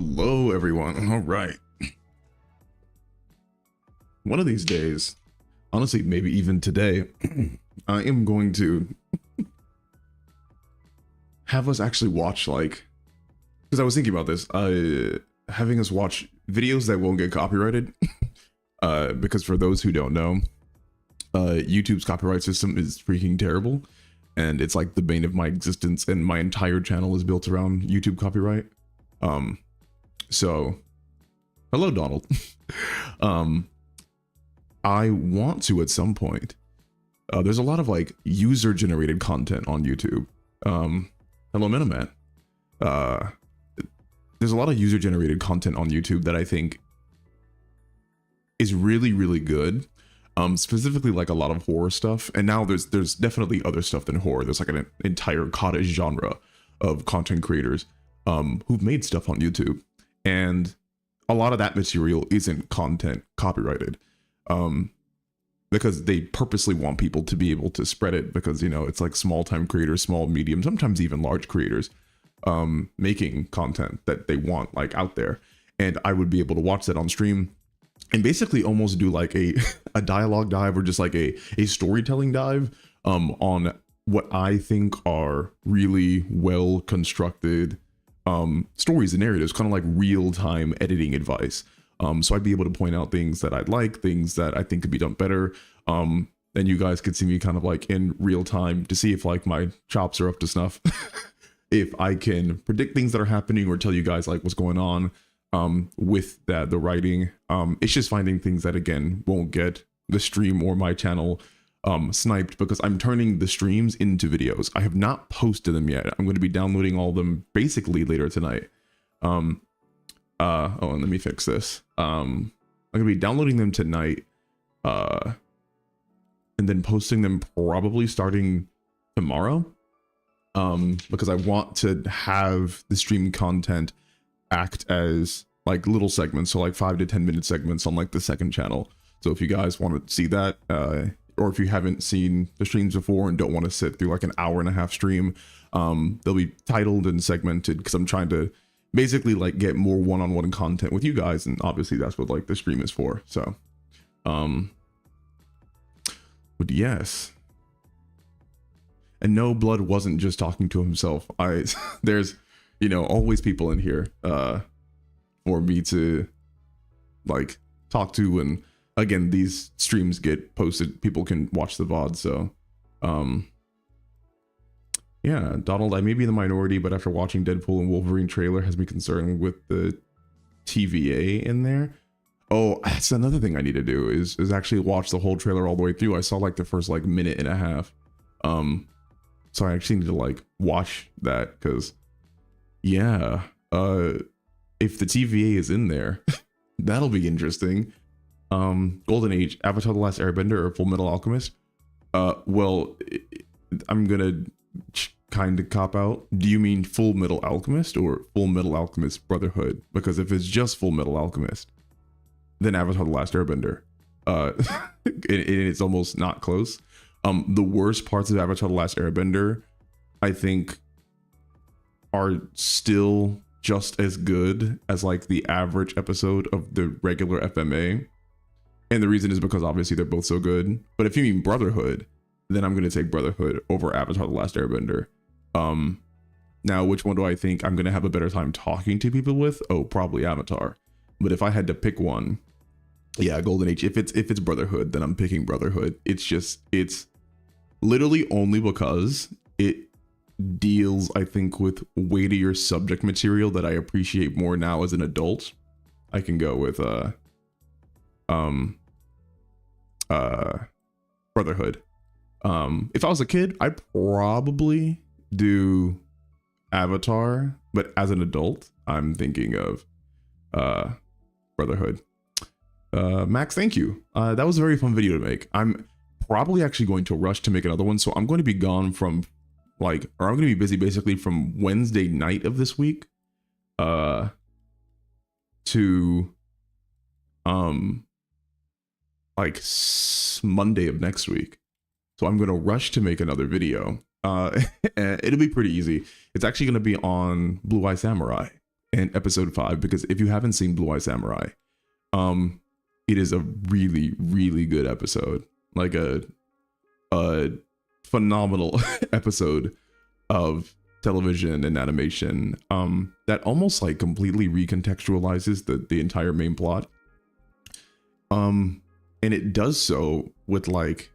Hello, everyone. All right. One of these days, honestly, maybe even today, I am going to have us actually watch, like, because I was thinking about this, having us watch videos that won't get copyrighted. Because for those who don't know, YouTube's copyright system is freaking terrible. And it's like the bane of my existence, and my entire channel is built around YouTube copyright. So, hello, Donald. I want to at some point. There's a lot of like user-generated content on YouTube. Hello, Miniman. There's a lot of user-generated content on YouTube that I think is really, really good. Specifically like a lot of horror stuff. And now there's definitely other stuff than horror. There's like an entire cottage genre of content creators who've made stuff on YouTube. And a lot of that material isn't content copyrighted. Because they purposely want people to be able to spread it, because, you know, it's like small time creators, small, medium, sometimes even large creators making content that they want like out there. And I would be able to watch that on stream and basically almost do like a dialogue dive, or just like a storytelling dive on what I think are really well constructed stories and narratives, kind of like real-time editing advice. So I'd be able to point out things that I'd like, things that I think could be done better. And you guys could see me kind of like in real time to see if like my chops are up to snuff. If I can predict things that are happening, or tell you guys like what's going on with the writing. It's just finding things that, again, won't get the stream or my channel sniped, because I'm turning the streams into videos. I have not posted them yet. I'm going to be downloading all of them basically later tonight. Oh, and let me fix this. I'm gonna be downloading them tonight, and then posting them probably starting tomorrow, because I want to have the stream content act as like little segments, so like 5 to 10 minute segments on like the second channel. So if you guys want to see that, or if you haven't seen the streams before and don't want to sit through like an hour-and-a-half stream, they'll be titled and segmented, because I'm trying to basically like get more one-on-one content with you guys, and obviously that's what like the stream is for. So but yes, and no, Blood wasn't just talking to himself. There's, you know, always people in here for me to like talk to, and again, these streams get posted, people can watch the VOD. So yeah, Donald, I may be the minority, but after watching Deadpool and Wolverine trailer has me concerned with the TVA in there. Oh, that's another thing I need to do is actually watch the whole trailer all the way through. I saw like the first like minute and a half. So I actually need to like watch that, because yeah, if the TVA is in there, that'll be interesting. Golden Age, Avatar: The Last Airbender, or Full Metal Alchemist? Well, I'm gonna kind of cop out. Do you mean Full Metal Alchemist or Full Metal Alchemist Brotherhood? Because if it's just Full Metal Alchemist, then Avatar: The Last Airbender. It's almost not close. The worst parts of Avatar: The Last Airbender, I think, are still just as good as like the average episode of the regular FMA. And the reason is because obviously they're both so good. But if you mean Brotherhood, then I'm going to take Brotherhood over Avatar: The Last Airbender. Now, which one do I think I'm going to have a better time talking to people with? Oh, probably Avatar. But if I had to pick one, yeah, Golden Age. If it's Brotherhood, then I'm picking Brotherhood. It's literally only because it deals, I think, with weightier subject material that I appreciate more now as an adult. I can go with Brotherhood. If I was a kid, I'd probably do Avatar, but as an adult, I'm thinking of Brotherhood. Max, thank you. That was a very fun video to make. I'm probably actually going to rush to make another one, so I'm going to be gone from I'm going to be busy basically from Wednesday night of this week to like Monday of next week. So I'm going to rush to make another video. It'll be pretty easy. It's actually going to be on Blue Eye Samurai. and episode 5, because if you haven't seen Blue Eye Samurai, it is a really, really good episode. Like a phenomenal episode of television and animation that almost like completely recontextualizes the entire main plot. And it does so with like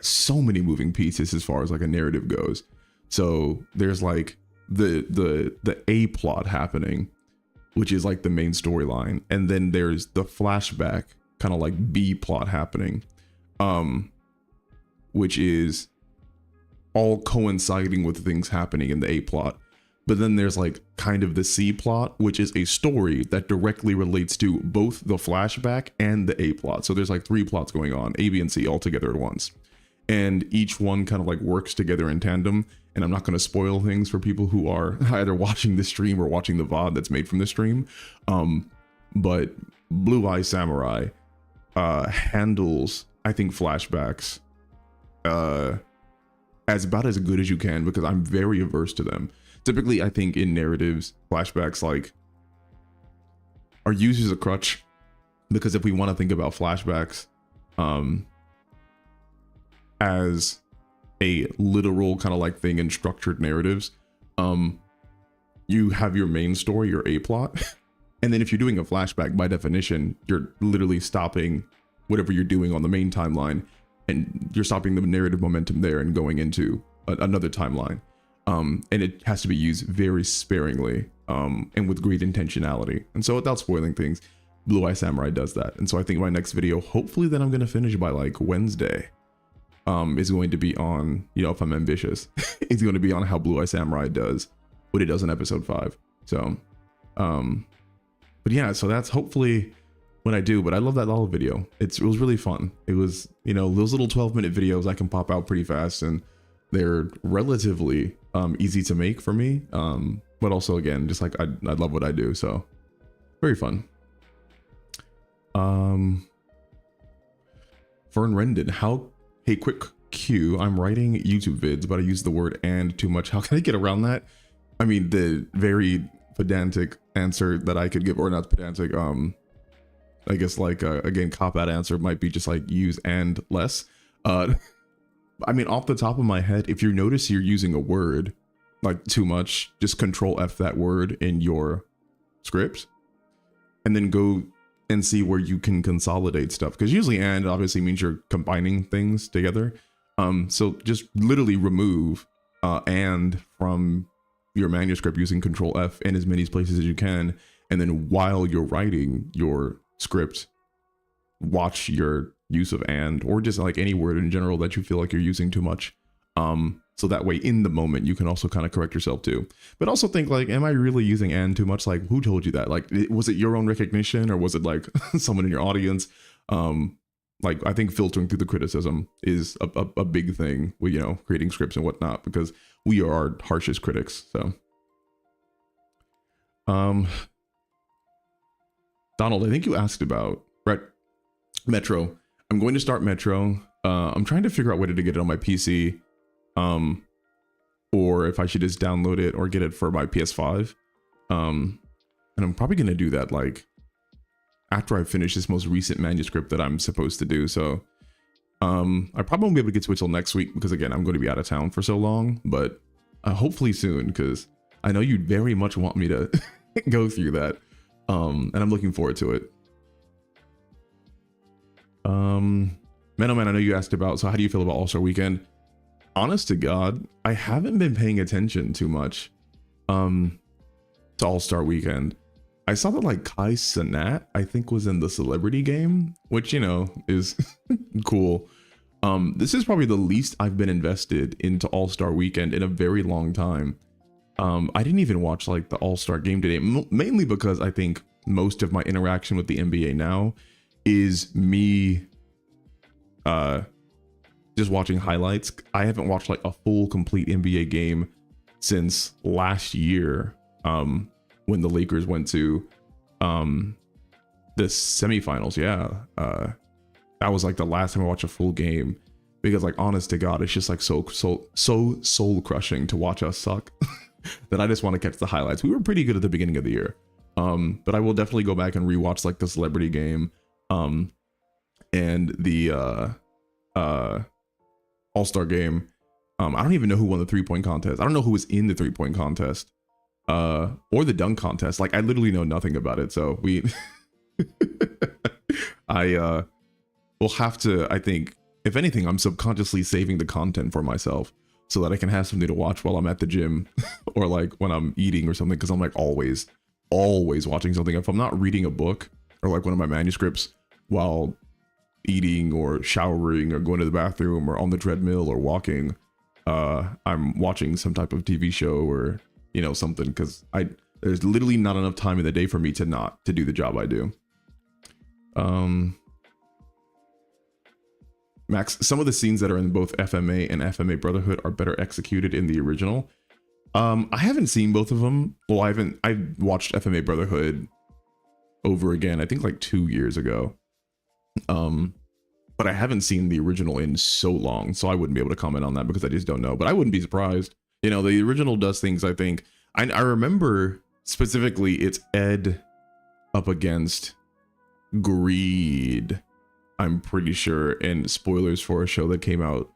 so many moving pieces as far as like a narrative goes. So there's like the A plot happening, which is like the main storyline, and then there's the flashback kind of like B plot happening, which is all coinciding with things happening in the A plot. But then there's like kind of the C plot, which is a story that directly relates to both the flashback and the A plot. So there's like 3 plots going on, A, B, and C all together at once. And each one kind of like works together in tandem. And I'm not going to spoil things for people who are either watching the stream or watching the VOD that's made from the stream. But Blue Eye Samurai handles, I think, flashbacks as about as good as you can, because I'm very averse to them. Typically, I think in narratives, flashbacks like are used as a crutch, because if we want to think about flashbacks as a literal kind of like thing in structured narratives, you have your main story, your A plot, and then if you're doing a flashback, by definition, you're literally stopping whatever you're doing on the main timeline, and you're stopping the narrative momentum there and going into another timeline. And it has to be used very sparingly and with great intentionality. And so without spoiling things, Blue Eye Samurai does that. And so I think my next video, hopefully that I'm going to finish by like Wednesday, is going to be on, you know, if I'm ambitious, it's going to be on how Blue Eye Samurai does what it does in episode 5. So, but yeah, so that's hopefully when I do. But I love that little video. It was really fun. It was, you know, those little 12-minute videos I can pop out pretty fast, and they're relatively easy to make for me. But also, again, just like I love what I do, so very fun. Fern Rendon, hey, quick cue. I'm writing YouTube vids, but I use the word "and" too much. How can I get around that? I mean, the very pedantic answer that I could give, or not pedantic, I guess like again, cop-out answer might be just like use "and" less. I mean, off the top of my head, if you notice you're using a word like too much, just Control F that word in your script and then go and see where you can consolidate stuff, because usually "and" obviously means you're combining things together. So just literally remove "and" from your manuscript using Control F in as many places as you can, and then while you're writing your script, watch your use of "and" or just like any word in general that you feel like you're using too much. So that way in the moment you can also kind of correct yourself too. But also think like, am I really using "and" too much? Like, who told you that? Like, was it your own recognition, or was it like someone in your audience? Like, I think filtering through the criticism is a big thing with, you know, creating scripts and whatnot, because we are our harshest critics. So Donald, I think you asked about Metro. I'm going to start Metro. I'm trying to figure out whether to get it on my PC, or if I should just download it or get it for my PS5. And I'm probably going to do that like after I finish this most recent manuscript that I'm supposed to do. So I probably won't be able to get to it till next week, because again, I'm going to be out of town for so long, but hopefully soon, because I know you very much want me to go through that. And I'm looking forward to it. Man, I know you asked about, so how do you feel about All-Star Weekend? Honest to God, I haven't been paying attention too much to All-Star Weekend. I saw that like Kai Cenat, I think, was in the celebrity game, which, you know, is cool. This is probably the least I've been invested into All-Star Weekend in a very long time. I didn't even watch like the All-Star game today, mainly because I think most of my interaction with the NBA now is me just watching highlights. I haven't watched like a full complete NBA game since last year, when the Lakers went to the semifinals. Yeah, that was like the last time I watched a full game, because like, honest to God, it's just like so soul crushing to watch us suck. that I just want to catch the highlights. We were pretty good at the beginning of the year. But I will definitely go back and rewatch like the celebrity game, and the All-Star game. I don't even know who won the 3-point contest. I don't know who was in the 3-point contest, or the dunk contest. Like I literally know nothing about it. So I will have to, I think, if anything, I'm subconsciously saving the content for myself so that I can have something to watch while I'm at the gym or like when I'm eating or something. Cause I'm like always watching something. If I'm not reading a book or like one of my manuscripts while eating or showering or going to the bathroom or on the treadmill or walking, I'm watching some type of TV show or, you know, something. Cause there's literally not enough time in the day for me to not to do the job I do. Max, some of the scenes that are in both FMA and FMA Brotherhood are better executed in the original. I haven't seen both of them. Well, I watched FMA Brotherhood over again, I think like 2 years ago. But I haven't seen the original in so long, so I wouldn't be able to comment on that because I just don't know. But I wouldn't be surprised. You know, the original does things, I think. I remember specifically it's Ed up against Greed, I'm pretty sure, and spoilers for a show that came out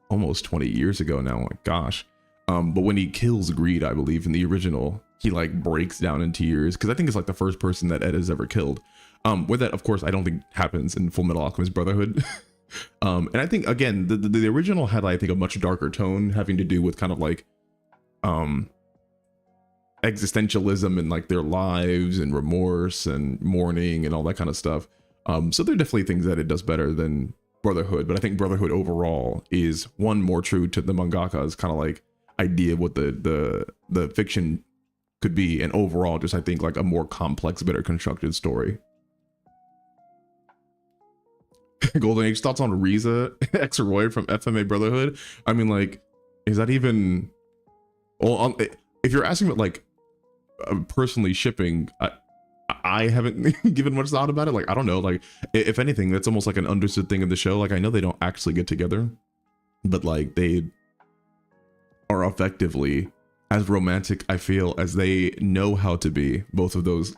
almost 20 years ago now. Oh my gosh. But when he kills Greed, I believe in the original, he like breaks down in tears because I think it's like the first person that Ed has ever killed. Where that, of course, I don't think happens in Full Metal Alchemist Brotherhood. And I think, again, the original had, I think, a much darker tone having to do with kind of like existentialism and like their lives and remorse and mourning and all that kind of stuff. So there are definitely things that it does better than Brotherhood, but I think Brotherhood overall is one more true to the mangaka's kind of like idea of what the fiction could be, and overall just I think like a more complex, better constructed story. Golden Age thoughts on Riza X Roy from FMA Brotherhood. I mean, like, is that even? Well, if you're asking about like personally shipping, I haven't given much thought about it. Like, I don't know. Like, if anything, that's almost like an understood thing in the show. Like, I know they don't actually get together, but like they are effectively as romantic, I feel, as they know how to be. Both of those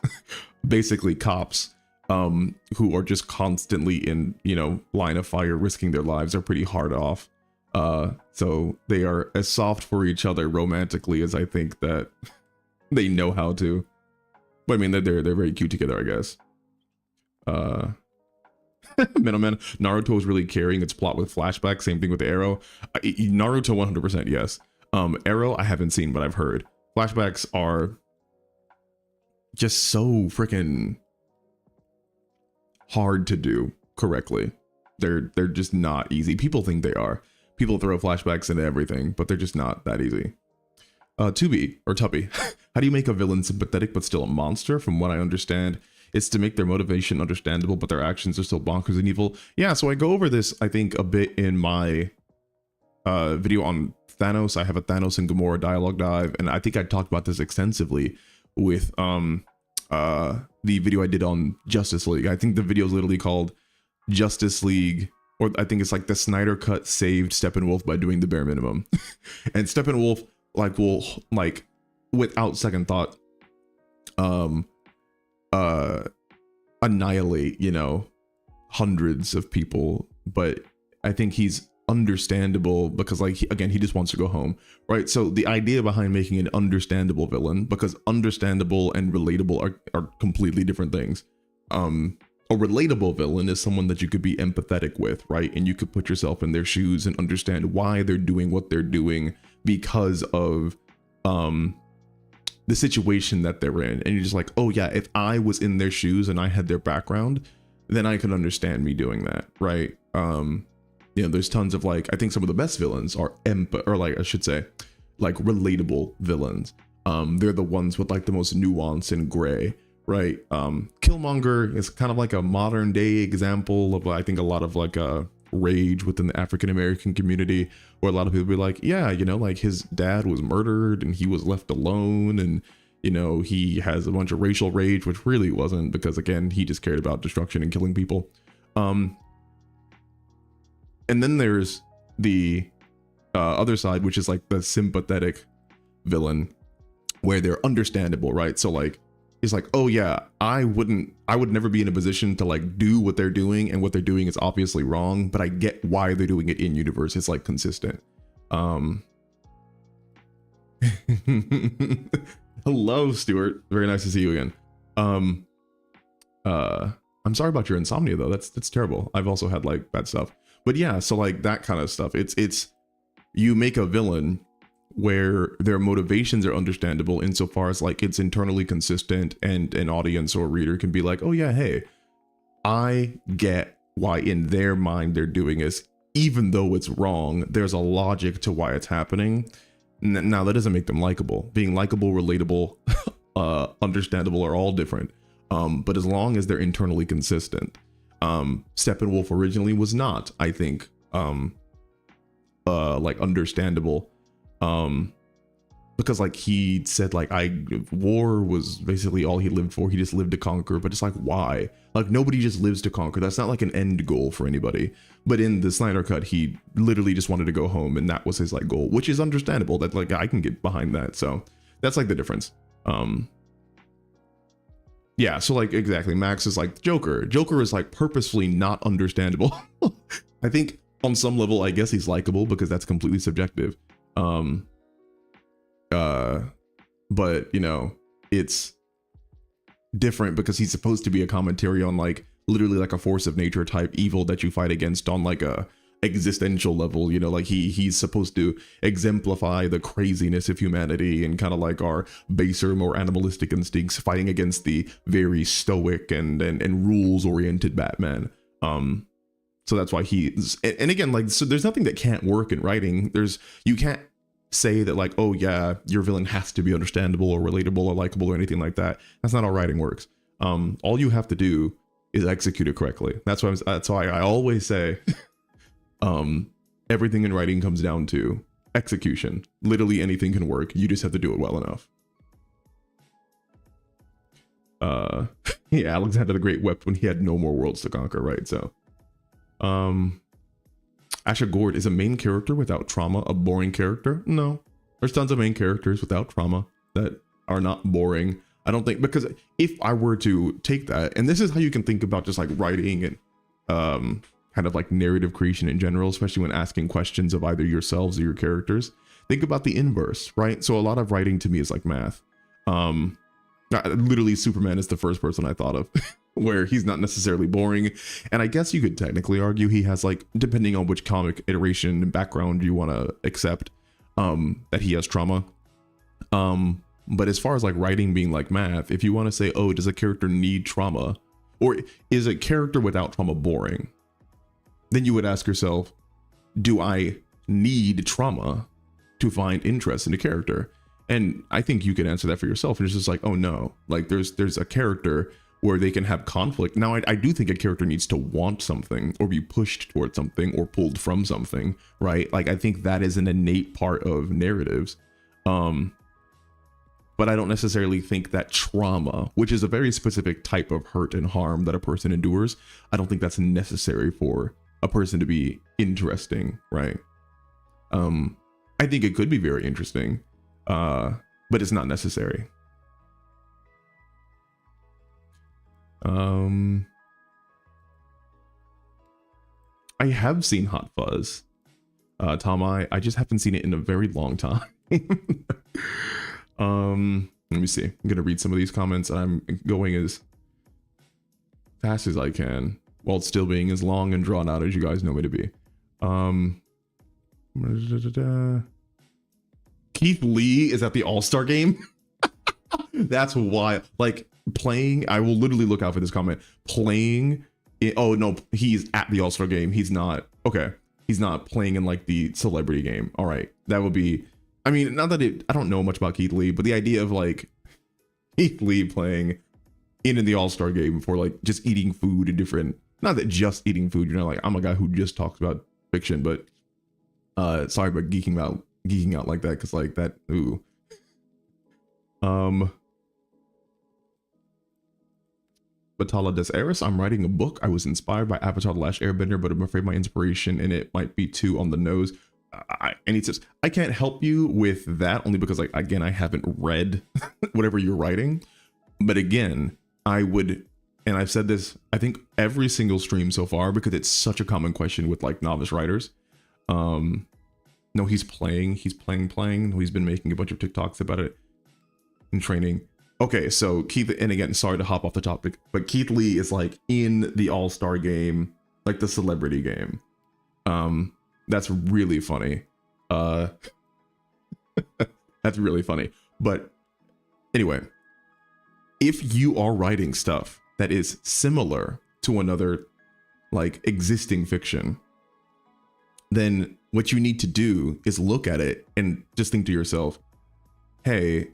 basically cops who are just constantly in, you know, line of fire, risking their lives, are pretty hard off. So they are as soft for each other romantically as I think that they know how to. But I mean, they're very cute together, I guess. Middleman, Naruto is really carrying its plot with flashbacks. Same thing with Arrow. Naruto 100%, yes. Arrow I haven't seen, but I've heard flashbacks are just so freaking hard to do correctly. They're just not easy. People think they are. People throw flashbacks into everything, but they're just not that easy. Tubi or Tuppy, how do you make a villain sympathetic but still a monster? From what I understand, it's to make their motivation understandable, but their actions are still bonkers and evil. Yeah, so I go over this, I think, a bit in my video on Thanos. I have a Thanos and Gamora dialogue dive, and I think I talked about this extensively with the video I did on Justice League. I think the video is literally called Justice League, or I think it's like the Snyder Cut saved Steppenwolf by doing the bare minimum. And Steppenwolf like will like without second thought annihilate, you know, hundreds of people, but I think he's understandable because like again he just wants to go home, right? So the idea behind making an understandable villain, because understandable and relatable are completely different things. A relatable villain is someone that you could be empathetic with, right? And you could put yourself in their shoes and understand why they're doing what they're doing because of the situation that they're in. And you're just like, oh yeah, if I was in their shoes and I had their background, then I could understand me doing that, right? You know, there's tons of like, I think some of the best villains are like I should say, like relatable villains. They're the ones with like the most nuance and gray, right? Killmonger is kind of like a modern day example of I think a lot of like rage within the African American community, where a lot of people be like, yeah, you know, like his dad was murdered and he was left alone, and you know, he has a bunch of racial rage, which really wasn't, because again, he just cared about destruction and killing people. And then there's the other side, which is like the sympathetic villain where they're understandable, right? So like, it's like, oh yeah, I would never be in a position to like do what they're doing, and what they're doing is obviously wrong, but I get why they're doing it in universe. It's like consistent. Hello, Stuart. Very nice to see you again. I'm sorry about your insomnia though. That's terrible. I've also had like bad stuff. But yeah, so like that kind of stuff. It's you make a villain where their motivations are understandable insofar as like it's internally consistent, and an audience or reader can be like, oh yeah, hey, I get why in their mind they're doing this, even though it's wrong. There's a logic to why it's happening. Now that doesn't make them likable. Being likable, relatable, understandable are all different. But as long as they're internally consistent. Steppenwolf originally was not, I think, like understandable. Because like he said, like war was basically all he lived for. He just lived to conquer, but it's like, why? Like nobody just lives to conquer. That's not like an end goal for anybody. But in the Snyder Cut, he literally just wanted to go home, and that was his like goal, which is understandable. That like I can get behind that. So that's like the difference. Yeah, so like exactly, Max is like Joker. Joker is like purposefully not understandable. I think on some level, I guess he's likable because that's completely subjective. But you know, it's different because he's supposed to be a commentary on like literally like a force of nature type evil that you fight against on like a existential level, you know, like he's supposed to exemplify the craziness of humanity and kind of like our baser, more animalistic instincts, fighting against the very stoic and rules oriented Batman. So that's why he's, and again, like, so there's nothing that can't work in writing. You can't say that like, oh yeah, your villain has to be understandable or relatable or likable or anything like that. That's not how writing works. All you have to do is execute it correctly. That's why I always say, everything in writing comes down to execution. Literally anything can work. You just have to do it well enough. Yeah, Alexander the Great wept when he had no more worlds to conquer, right? So, Asha Gord, is a main character without trauma a boring character? No, there's tons of main characters without trauma that are not boring. I don't think, because if I were to take that, and this is how you can think about just like writing and kind of like narrative creation in general, especially when asking questions of either yourselves or your characters, think about the inverse, right? So a lot of writing to me is like math. Literally Superman is the first person I thought of where he's not necessarily boring. And I guess you could technically argue he has, like, depending on which comic iteration and background you want to accept, that he has trauma. But as far as like writing being like math, if you want to say, oh, does a character need trauma, or is a character without trauma boring? Then you would ask yourself, do I need trauma to find interest in a character? And I think you can answer that for yourself. And it's just like, oh no, like there's a character where they can have conflict. Now, I do think a character needs to want something or be pushed towards something or pulled from something, right? Like, I think that is an innate part of narratives. But I don't necessarily think that trauma, which is a very specific type of hurt and harm that a person endures, I don't think that's necessary for a person to be interesting, right? I think it could be very interesting, but it's not necessary. I have seen Hot Fuzz, Tom. I just haven't seen it in a very long time. Let me see. I'm gonna read some of these comments. I'm going as fast as I can while still being as long and drawn out as you guys know me to be. Keith Lee is at the All-Star game. That's why, like, playing, I will literally look out for this comment. Playing oh no, he's at the All-Star game. He's not, okay, he's not playing in like the celebrity game. All right, that would be, I mean, not that I don't know much about Keith Lee, but the idea of like Keith Lee playing in the All-Star game for like just eating food and different, not that just eating food, you know, like I'm a guy who just talks about fiction, but sorry about geeking out like that, because like that, ooh. Batala Des Eris, I'm writing a book. I was inspired by Avatar: The Last Airbender, but I'm afraid my inspiration in it might be too on the nose. any tips? I can't help you with that only because, like, again, I haven't read whatever you're writing. But again, I would, and I've said this, I think every single stream so far, because it's such a common question with like novice writers. No, he's playing. No, he's been making a bunch of TikToks about it in training. Okay, so Keith, and again, sorry to hop off the topic, but Keith Lee is like in the All-Star game, like the celebrity game. That's really funny. That's really funny. But anyway, if you are writing stuff that is similar to another like existing fiction, then what you need to do is look at it and just think to yourself, hey,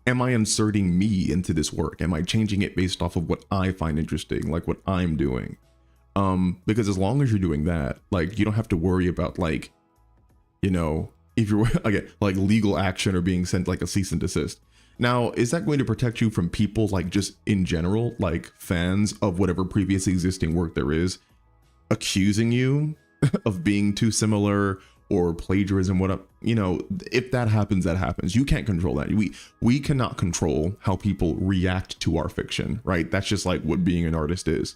am I inserting me into this work? Am I changing it based off of what I find interesting, like what I'm doing? Because as long as you're doing that, like, you don't have to worry about, like, you know, if you're again, like legal action or being sent like a cease and desist. Now, is that going to protect you from people, like, just in general, like fans of whatever previous existing work there is, accusing you of being too similar or plagiarism? What up, you know, if that happens, that happens. You can't control that. We cannot control how people react to our fiction, right? That's just like what being an artist is.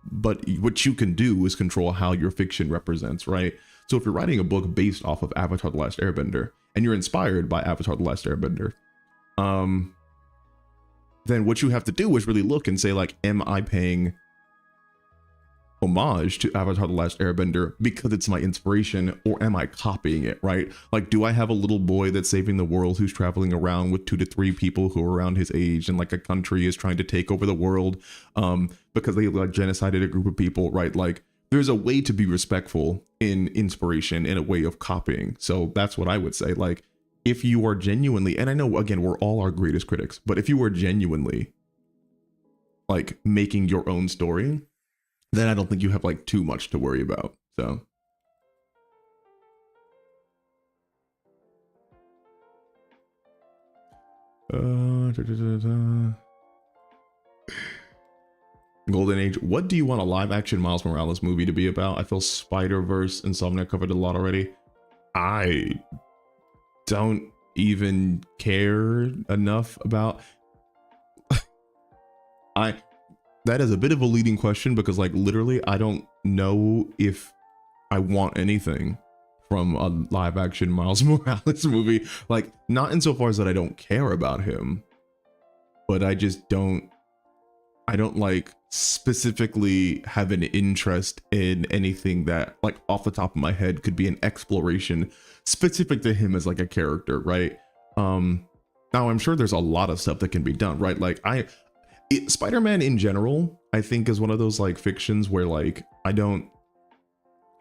But what you can do is control how your fiction represents, right? So if you're writing a book based off of Avatar: The Last Airbender and you're inspired by Avatar: The Last Airbender, then what you have to do is really look and say, like, am I paying homage to Avatar: The Last Airbender because it's my inspiration, or am I copying it, right? Like, do I have a little boy that's saving the world who's traveling around with 2 to 3 people who are around his age, and like a country is trying to take over the world because they like genocided a group of people, right? Like, there's a way to be respectful in inspiration and a way of copying. So that's what I would say. Like, if you are genuinely, and I know, again, we're all our greatest critics, but if you are genuinely like making your own story, then I don't think you have like too much to worry about. So Golden Age, what do you want a live action Miles Morales movie to be about? I feel Spider-Verse, Insomnia covered a lot already. I don't even care enough about that is a bit of a leading question, because like literally I don't know if I want anything from a live action Miles Morales movie. Like, not insofar as that I don't care about him, but I just don't like specifically have an interest in anything that, like, off the top of my head could be an exploration specific to him as like a character, right? Now I'm sure there's a lot of stuff that can be done, right? Like, Spider-Man in general, I think, is one of those like fictions where like I don't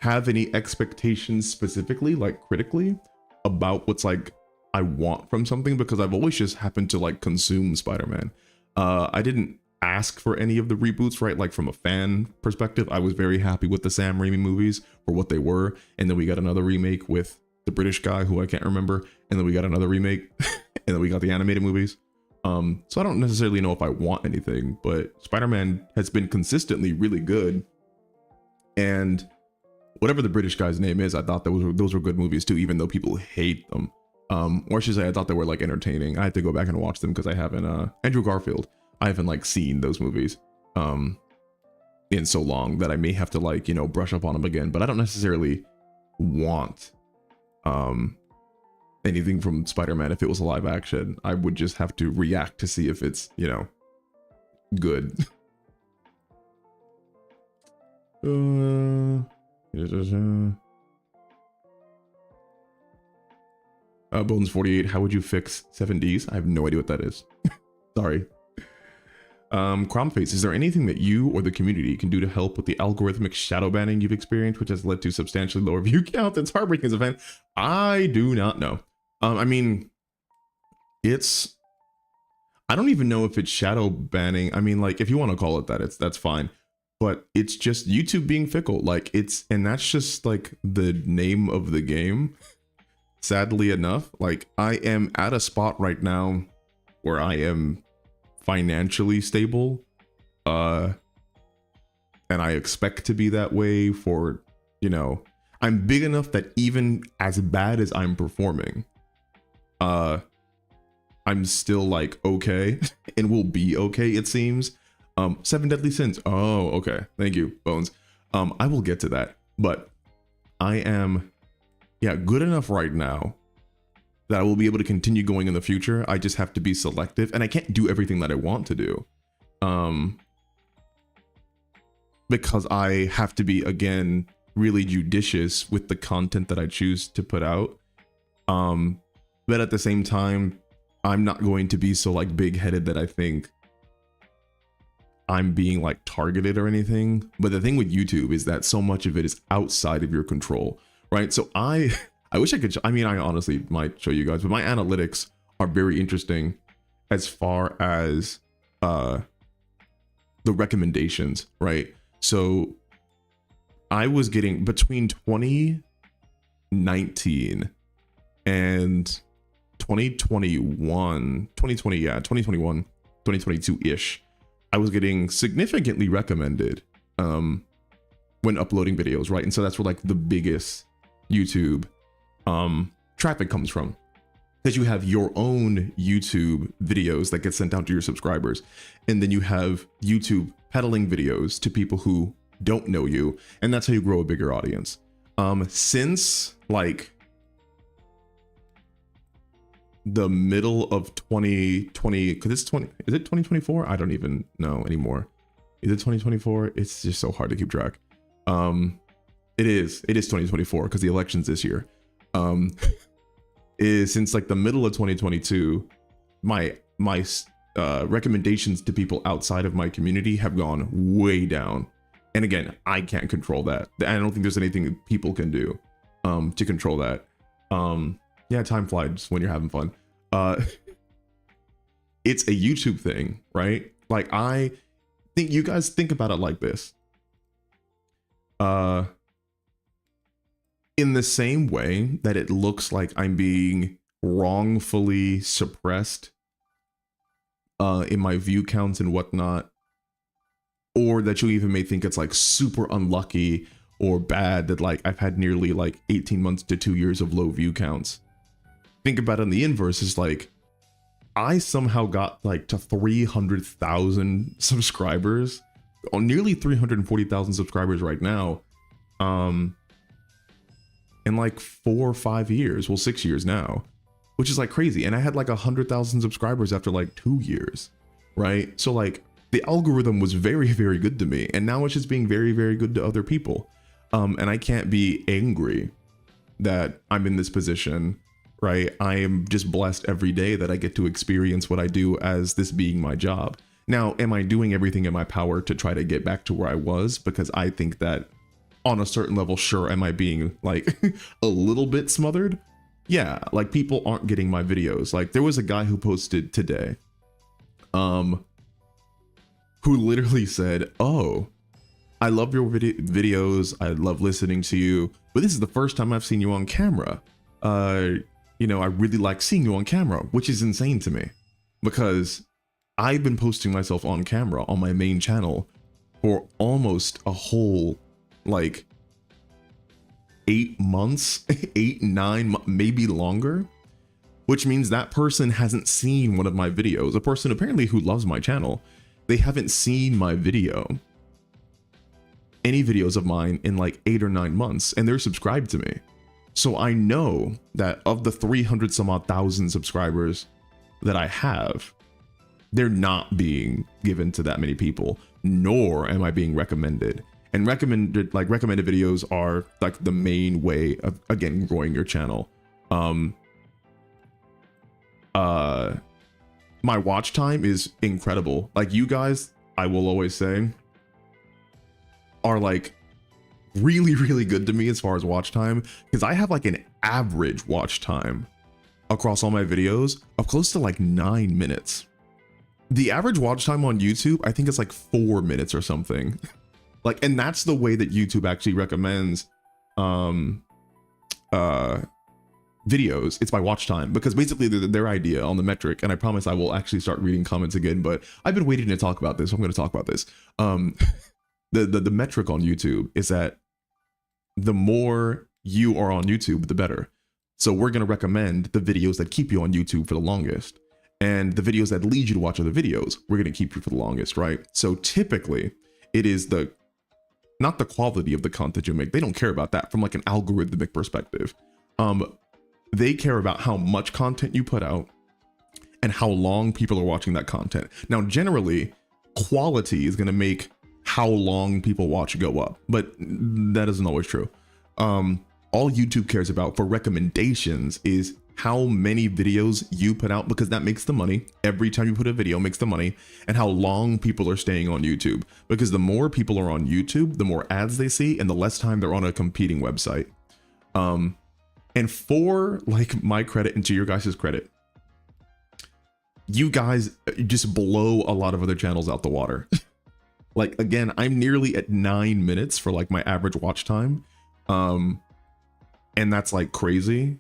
have any expectations specifically, like critically, about what's like I want from something, because I've always just happened to like consume Spider-Man. I didn't ask for any of the reboots, right? Like, from a fan perspective, I was very happy with the Sam Raimi movies for what they were, and then we got another remake with the British guy who I can't remember, and then we got another remake, and then we got the animated movies. So I don't necessarily know if I want anything, but Spider-Man has been consistently really good. And whatever the British guy's name is, I thought those were good movies too, even though people hate them. Or I should say, I thought they were like entertaining. I had to go back and watch them because I haven't, Andrew Garfield, I haven't like seen those movies in so long that I may have to, like, you know, brush up on them again. But I don't necessarily want anything from Spider-Man. If it was a live action, I would just have to react to see if it's, you know, good. Bones 48, how would you fix 7Ds? I have no idea what that is. Sorry. Cromface, is there anything that you or the community can do to help with the algorithmic shadow banning you've experienced, which has led to substantially lower view count? That's heartbreaking as a fan. I do not know. I mean, I don't even know if it's shadow banning. I mean, like, if you want to call it that, that's fine. But it's just YouTube being fickle. Like, and that's just like the name of the game. Sadly enough, like, I am at a spot right now where I am financially stable, and I expect to be that way for, you know, I'm big enough that even as bad as I'm performing, I'm still like okay and will be okay, it seems. Seven Deadly Sins. Oh, okay. Thank you, Bones. I will get to that, but I am, yeah, good enough right now that I will be able to continue going in the future. I just have to be selective, and I can't do everything that I want to do. Because I have to be, again, really judicious with the content that I choose to put out. But at the same time, I'm not going to be so like big-headed that I think I'm being like targeted or anything. But the thing with YouTube is that so much of it is outside of your control, right? So I wish I could, I mean, I honestly might show you guys, but my analytics are very interesting as far as the recommendations, right? So I was getting between 2019 and 2021, 2022-ish, I was getting significantly recommended when uploading videos, right? And so that's where like the biggest YouTube traffic comes from, because you have your own YouTube videos that get sent out to your subscribers, and then you have YouTube peddling videos to people who don't know you, and that's how you grow a bigger audience. Since like the middle of 2020, because it's 20, is it 2024? I don't even know anymore. Is it 2024? It's just so hard to keep track. It is 2024 because the election's this year. Is since like the middle of 2022, my recommendations to people outside of my community have gone way down. And again, I can't control that. I don't think there's anything people can do to control that. Yeah, time flies when you're having fun. It's a YouTube thing, right? Like, I think you guys think about it like this. In the same way that it looks like I'm being wrongfully suppressed in my view counts and whatnot, or that you even may think it's like super unlucky or bad that like I've had nearly like 18 months to 2 years of low view counts. Think about it in the inverse, is like I somehow got like to 300,000 subscribers, or nearly 340,000 subscribers right now, in like 4 or 5 years, well 6 years now, which is like crazy. And I had like 100,000 subscribers after like 2 years, right? So like the algorithm was very, very good to me, and now it's just being very, very good to other people. And I can't be angry that I'm in this position, right? I am just blessed every day that I get to experience what I do as this being my job. Now, am I doing everything in my power to try to get back to where I was? Because I think that on a certain level, sure, am I being like a little bit smothered? Yeah, like people aren't getting my videos. Like there was a guy who posted today, who literally said, "Oh, I love your videos. I love listening to you, but this is the first time I've seen you on camera. You know, I really like seeing you on camera," which is insane to me, because I've been posting myself on camera on my main channel for almost a whole like 8 months, 8, 9, maybe longer, which means that person hasn't seen one of my videos. A person apparently who loves my channel, they haven't seen my video, any videos of mine, in like 8 or 9 months, and they're subscribed to me. So I know that of the 300 some odd thousand subscribers that I have, they're not being given to that many people, nor am I being recommended. And recommended videos are like the main way of, again, growing your channel. My watch time is incredible. Like you guys, I will always say, are like really, really good to me as far as watch time, because I have like an average watch time across all my videos of close to like 9 minutes. The average watch time on YouTube, I think it's like 4 minutes or something. Like, and that's the way that YouTube actually recommends videos. It's by watch time, because basically their idea on the metric, and I promise I will actually start reading comments again, but I've been waiting to talk about this, so I'm going to talk about this. The metric on YouTube is that the more you are on YouTube, the better. So we're going to recommend the videos that keep you on YouTube for the longest. And the videos that lead you to watch other videos, we're going to keep you for the longest, right? So typically it is not the quality of the content you make. They don't care about that from like an algorithmic perspective. They care about how much content you put out and how long people are watching that content. Now, generally, quality is going to make how long people watch go up, but that isn't always true. All YouTube cares about for recommendations is how many videos you put out, because that makes the money. Every time you put a video makes the money, and how long people are staying on YouTube, because the more people are on YouTube, the more ads they see and the less time they're on a competing website. And for like my credit and to your guys' credit, you guys just blow a lot of other channels out the water. Like, again, I'm nearly at 9 minutes for like my average watch time. And that's like crazy.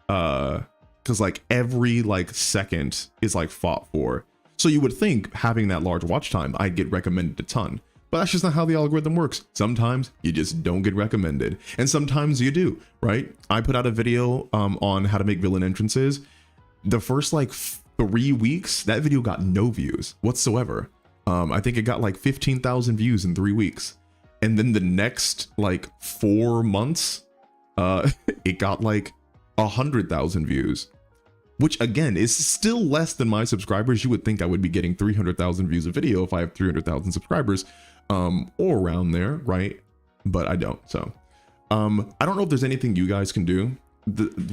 Cause like every like second is like fought for. So you would think having that large watch time, I'd get recommended a ton, but that's just not how the algorithm works. Sometimes you just don't get recommended, and sometimes you do, right? I put out a video on how to make villain entrances. The first like 3 weeks, that video got no views whatsoever. I think it got like 15,000 views in 3 weeks. And then the next like 4 months, it got like 100,000 views, which again is still less than my subscribers. You would think I would be getting 300,000 views a video if I have 300,000 subscribers, or around there, right? But I don't. So I don't know if there's anything you guys can do.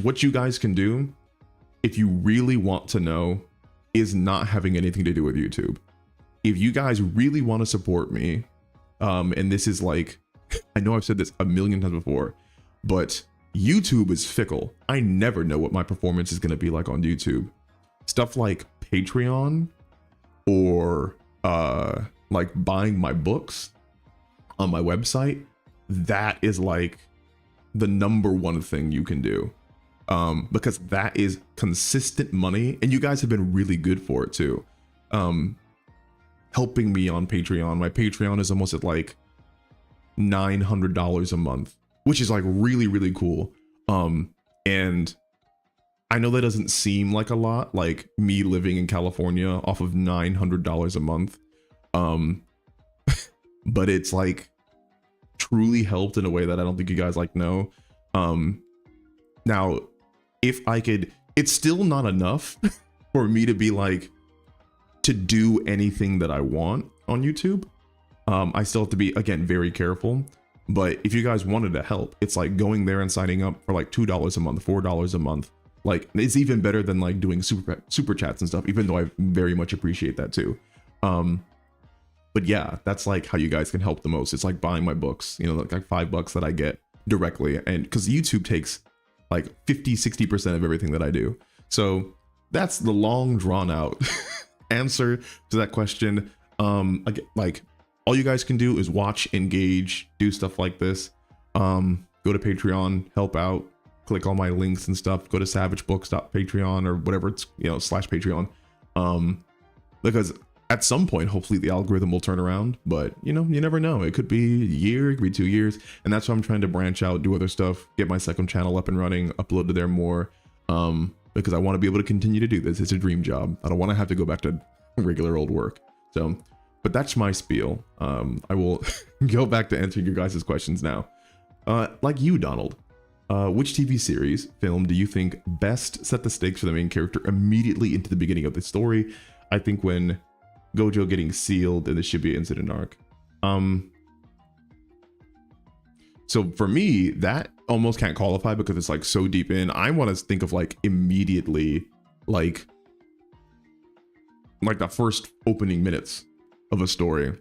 What you guys can do, if you really want to know, is not having anything to do with YouTube. If you guys really want to support me, and this is like, I know I've said this a million times before, but YouTube is fickle. I never know what my performance is going to be like on YouTube. Stuff like Patreon or like buying my books on my website, that is like the #1 thing you can do, because that is consistent money, and you guys have been really good for it too. Helping me on Patreon. My Patreon is almost at like $900 a month, which is like really, really cool. And I know that doesn't seem like a lot, like me living in California off of $900 a month. But it's like truly helped in a way that I don't think you guys like know. Now, if I could, it's still not enough for me to be like, to do anything that I want on YouTube. I still have to be, again, very careful. But if you guys wanted to help, it's like going there and signing up for like $2 a month, $4 a month. Like, it's even better than like doing super chats and stuff, even though I very much appreciate that too. But yeah, that's like how you guys can help the most. It's like buying my books, you know, like $5 that I get directly. And because YouTube takes like 50-60% of everything that I do. So that's the long drawn out answer to that question. Again, like, all you guys can do is watch, engage, do stuff like this. Go to Patreon, help out, click all my links and stuff. Go to savagebooks.patreon or whatever it's, you know, /Patreon. Because at some point, hopefully the algorithm will turn around, but you know, you never know. It could be a year, it could be 2 years. And that's why I'm trying to branch out, do other stuff, get my second channel up and running, upload to there more. Because I want to be able to continue to do this. It's a dream job. I don't want to have to go back to regular old work. So, but that's my spiel. I will go back to answering your guys' questions now. Like you, Donald, which TV series, film do you think best set the stakes for the main character immediately into the beginning of the story? I think when Gojo getting sealed in the Shibuya incident arc. So for me, that almost can't qualify because it's like so deep in. I want to think of like immediately, like the first opening minutes of a story.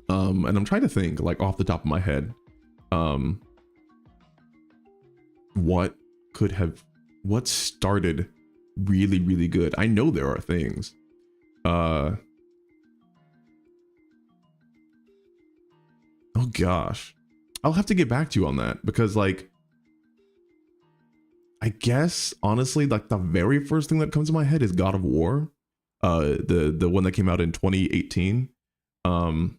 And I'm trying to think like off the top of my head, what started really, really good. I know there are things. Oh gosh, I'll have to get back to you on that because like, I guess honestly, like the very first thing that comes to my head is God of War. The one that came out in 2018. I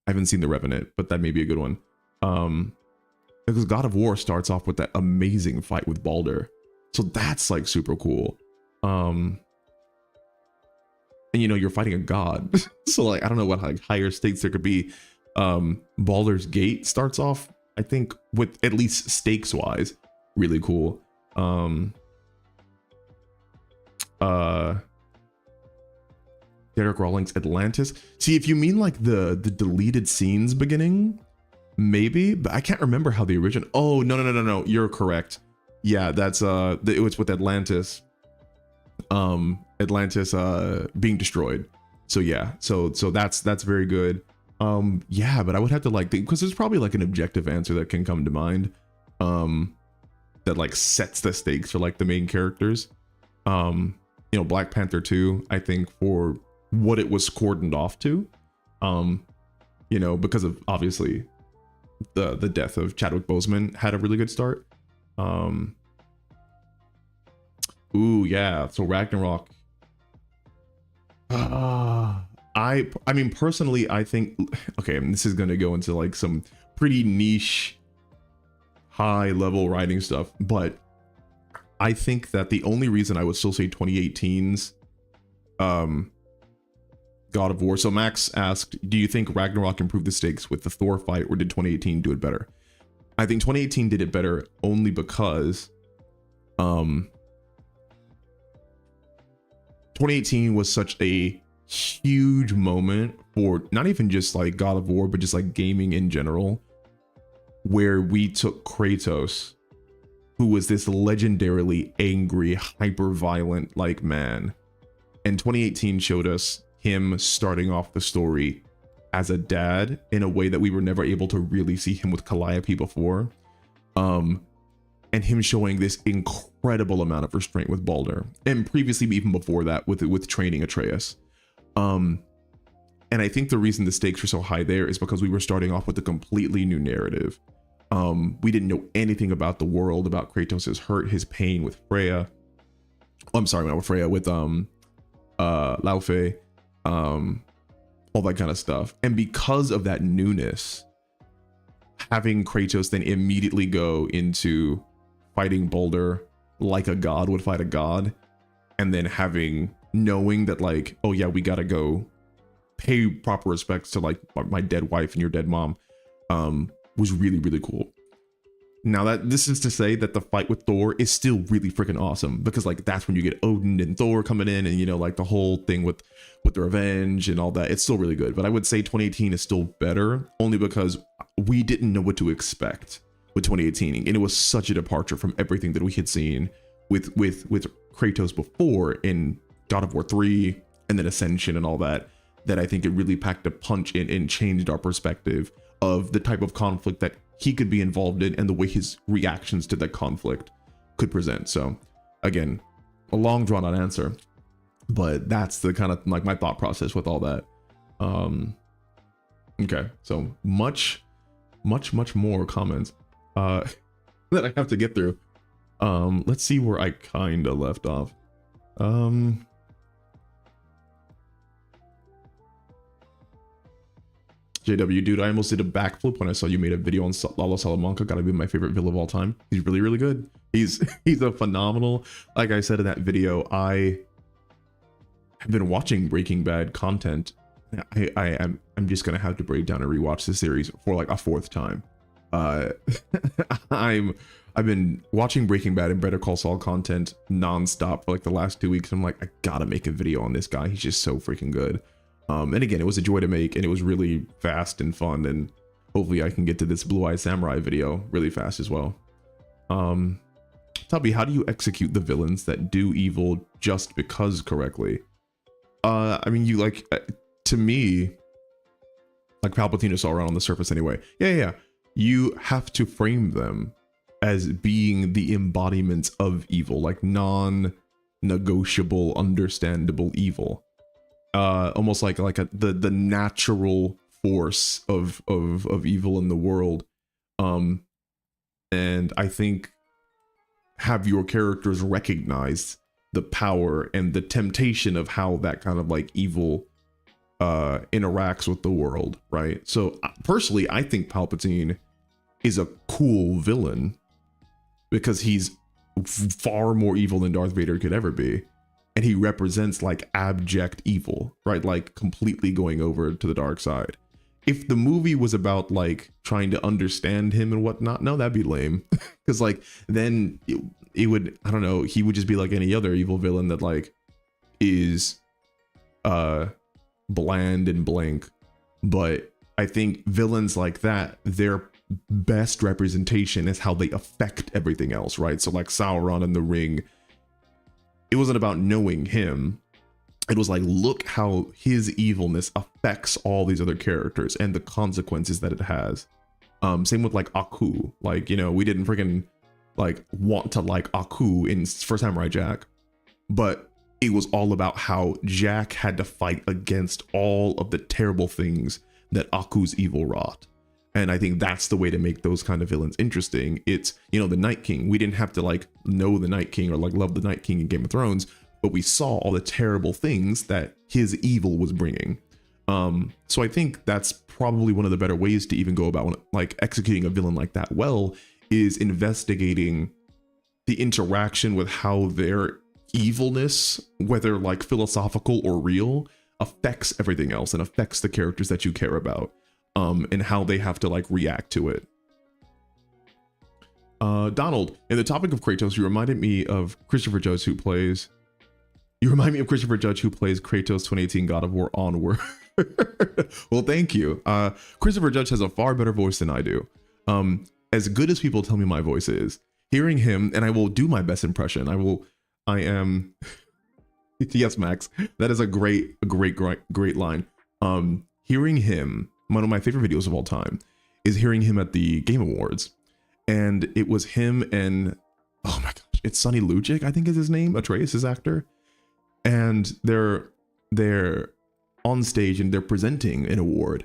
haven't seen The Revenant, but that may be a good one. because God of War starts off with that amazing fight with Baldur. So that's like super cool. And you know, you're fighting a god. So like, I don't know what like higher stakes there could be. Baldur's Gate starts off, I think, with at least stakes wise, really cool. Derek Rawlings Atlantis. See, if you mean like the deleted scenes beginning, maybe, but I can't remember how the original. Oh, no. You're correct. Yeah, that's it was with Atlantis. Atlantis being destroyed. So yeah, so that's very good. Yeah, but I would have to like think, because there's probably like an objective answer that can come to mind that like sets the stakes for like the main characters. You know, Black Panther 2, I think, for what it was cordoned off to, you know, because of obviously the death of Chadwick Boseman had a really good start. Ooh, yeah, so Ragnarok. I mean, personally, I think, okay, this is going to go into like some pretty niche, high level writing stuff, but I think that the only reason I would still say 2018's God of War. So Max asked, do you think Ragnarok improved the stakes with the Thor fight, or did 2018 do it better? I think 2018 did it better only because 2018 was such a huge moment for not even just like God of War, but just like gaming in general, where we took Kratos, who was this legendarily angry, hyper violent like man, and 2018 showed us him starting off the story as a dad in a way that we were never able to really see him with Calliope before, and him showing this incredible amount of restraint with Baldur, and previously even before that with training Atreus. And I think the reason the stakes were so high there is because we were starting off with a completely new narrative. We didn't know anything about the world, about Kratos' hurt, his pain with Freya. Oh, I'm sorry, not with Freya, with Laufey, all that kind of stuff. And because of that newness, having Kratos then immediately go into fighting Baldur like a god would fight a god, and then knowing that like, oh yeah, we gotta go pay proper respects to like my dead wife and your dead mom, was really, really cool. Now that this is to say that the fight with Thor is still really freaking awesome, because like that's when you get Odin and Thor coming in, and you know, like the whole thing with the revenge and all that, it's still really good. But I would say 2018 is still better only because we didn't know what to expect with 2018, and it was such a departure from everything that we had seen with Kratos before in God of War 3 and then Ascension and all that, that I think it really packed a punch in and changed our perspective of the type of conflict that he could be involved in and the way his reactions to that conflict could present. So again, a long drawn out answer, but that's the kind of like my thought process with all that. Okay, so much more comments that I have to get through. Let's see where I kind of left off. JW, dude, I almost did a backflip when I saw you made a video on Lalo Salamanca. Gotta be my favorite villain of all time. He's really, really good. He's a phenomenal, like I said in that video, I have been watching Breaking Bad content. I'm just gonna have to break down and rewatch the series for like a fourth time. I've been watching Breaking Bad and Better Call Saul content nonstop for like the last 2 weeks. I'm like, I gotta make a video on this guy. He's just so freaking good. And again, it was a joy to make, and it was really fast and fun, and hopefully I can get to this Blue Eye Samurai video really fast as well. Tubby, how do you execute the villains that do evil just because correctly? I mean, you like, to me, like Palpatine is all around on the surface anyway. Yeah. You have to frame them as being the embodiments of evil, like non-negotiable, understandable evil. Almost like the natural force of evil in the world. And I think have your characters recognize the power and the temptation of how that kind of like evil interacts with the world, right? So personally, I think Palpatine is a cool villain because he's far more evil than Darth Vader could ever be. And he represents like abject evil, right? Like completely going over to the dark side. If the movie was about like trying to understand him and whatnot, no, that'd be lame. Because like then it would, I don't know, he would just be like any other evil villain that like is bland and blank. But I think villains like that, their best representation is how they affect everything else, right? So like Sauron in The Ring, it wasn't about knowing him. It was like, look how his evilness affects all these other characters and the consequences that it has. Same with like Aku. Like, you know, we didn't freaking like want to like Aku in First Samurai Jack, but it was all about how Jack had to fight against all of the terrible things that Aku's evil wrought. And I think that's the way to make those kind of villains interesting. It's, you know, the Night King. We didn't have to like know the Night King or like love the Night King in Game of Thrones, but we saw all the terrible things that his evil was bringing. So I think that's probably one of the better ways to even go about like executing a villain like that well, is investigating the interaction with how their evilness, whether like philosophical or real, affects everything else and affects the characters that you care about, and how they have to like react to it. Donald, in the topic of Kratos, you reminded me of Christopher Judge who plays Kratos 2018 God of War Onward. Well, thank you. Christopher Judge has a far better voice than I do. As good as people tell me my voice is, hearing him, and I will do my best impression. I am. Yes, Max, that is a great line. Hearing him, one of my favorite videos of all time is hearing him at the Game Awards. And it was him and, oh my gosh, it's Sonny Lujic, I think is his name, Atreus, his actor. And they're on stage and they're presenting an award.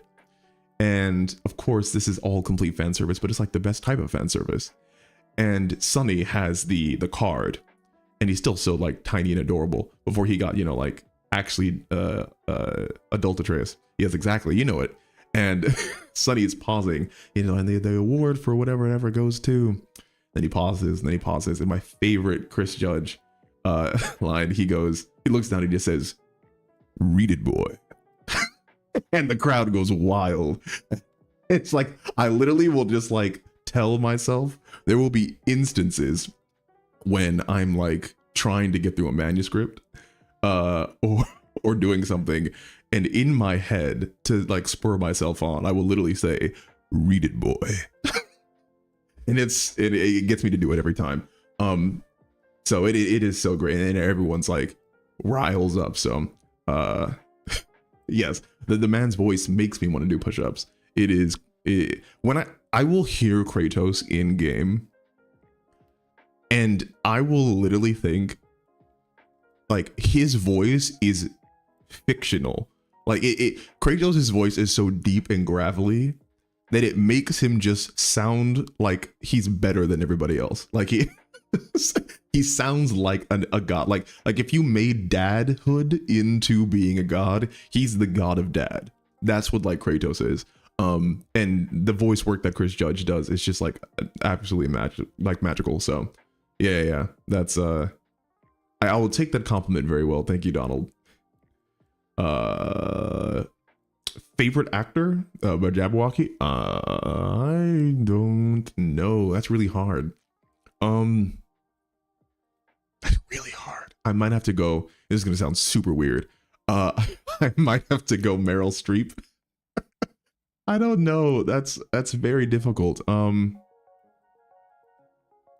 And of course, this is all complete fan service, but it's like the best type of fan service. And Sonny has the card, and he's still so like tiny and adorable before he got, you know, like actually adult Atreus. Yes, exactly, you know it. And Sonny is pausing, you know, and the award for whatever it goes to. Then he pauses, and then he pauses. And my favorite Chris Judge line, he looks down and he just says, "Read it, boy." And the crowd goes wild. It's like, I literally will just like tell myself there will be instances when I'm like trying to get through a manuscript or doing something, and in my head, to like spur myself on, I will literally say, "Read it, boy." And it gets me to do it every time. So it is so great, and everyone's like riles up. So yes, the man's voice makes me want to do push-ups. When I will hear Kratos in game, and I will literally think like his voice is fictional. Like Kratos' voice is so deep and gravelly that it makes him just sound like he's better than everybody else. Like he sounds like a god. Like if you made dadhood into being a god, he's the god of dad. That's what like Kratos is. And the voice work that Chris Judge does is just like absolutely magical. So yeah. That's I will take that compliment very well. Thank you, Donald. Favorite actor by Jabberwocky? I don't know. That's really hard. That's really hard. I might have to go. This is gonna sound super weird. I might have to go Meryl Streep. I don't know. That's very difficult. Oh,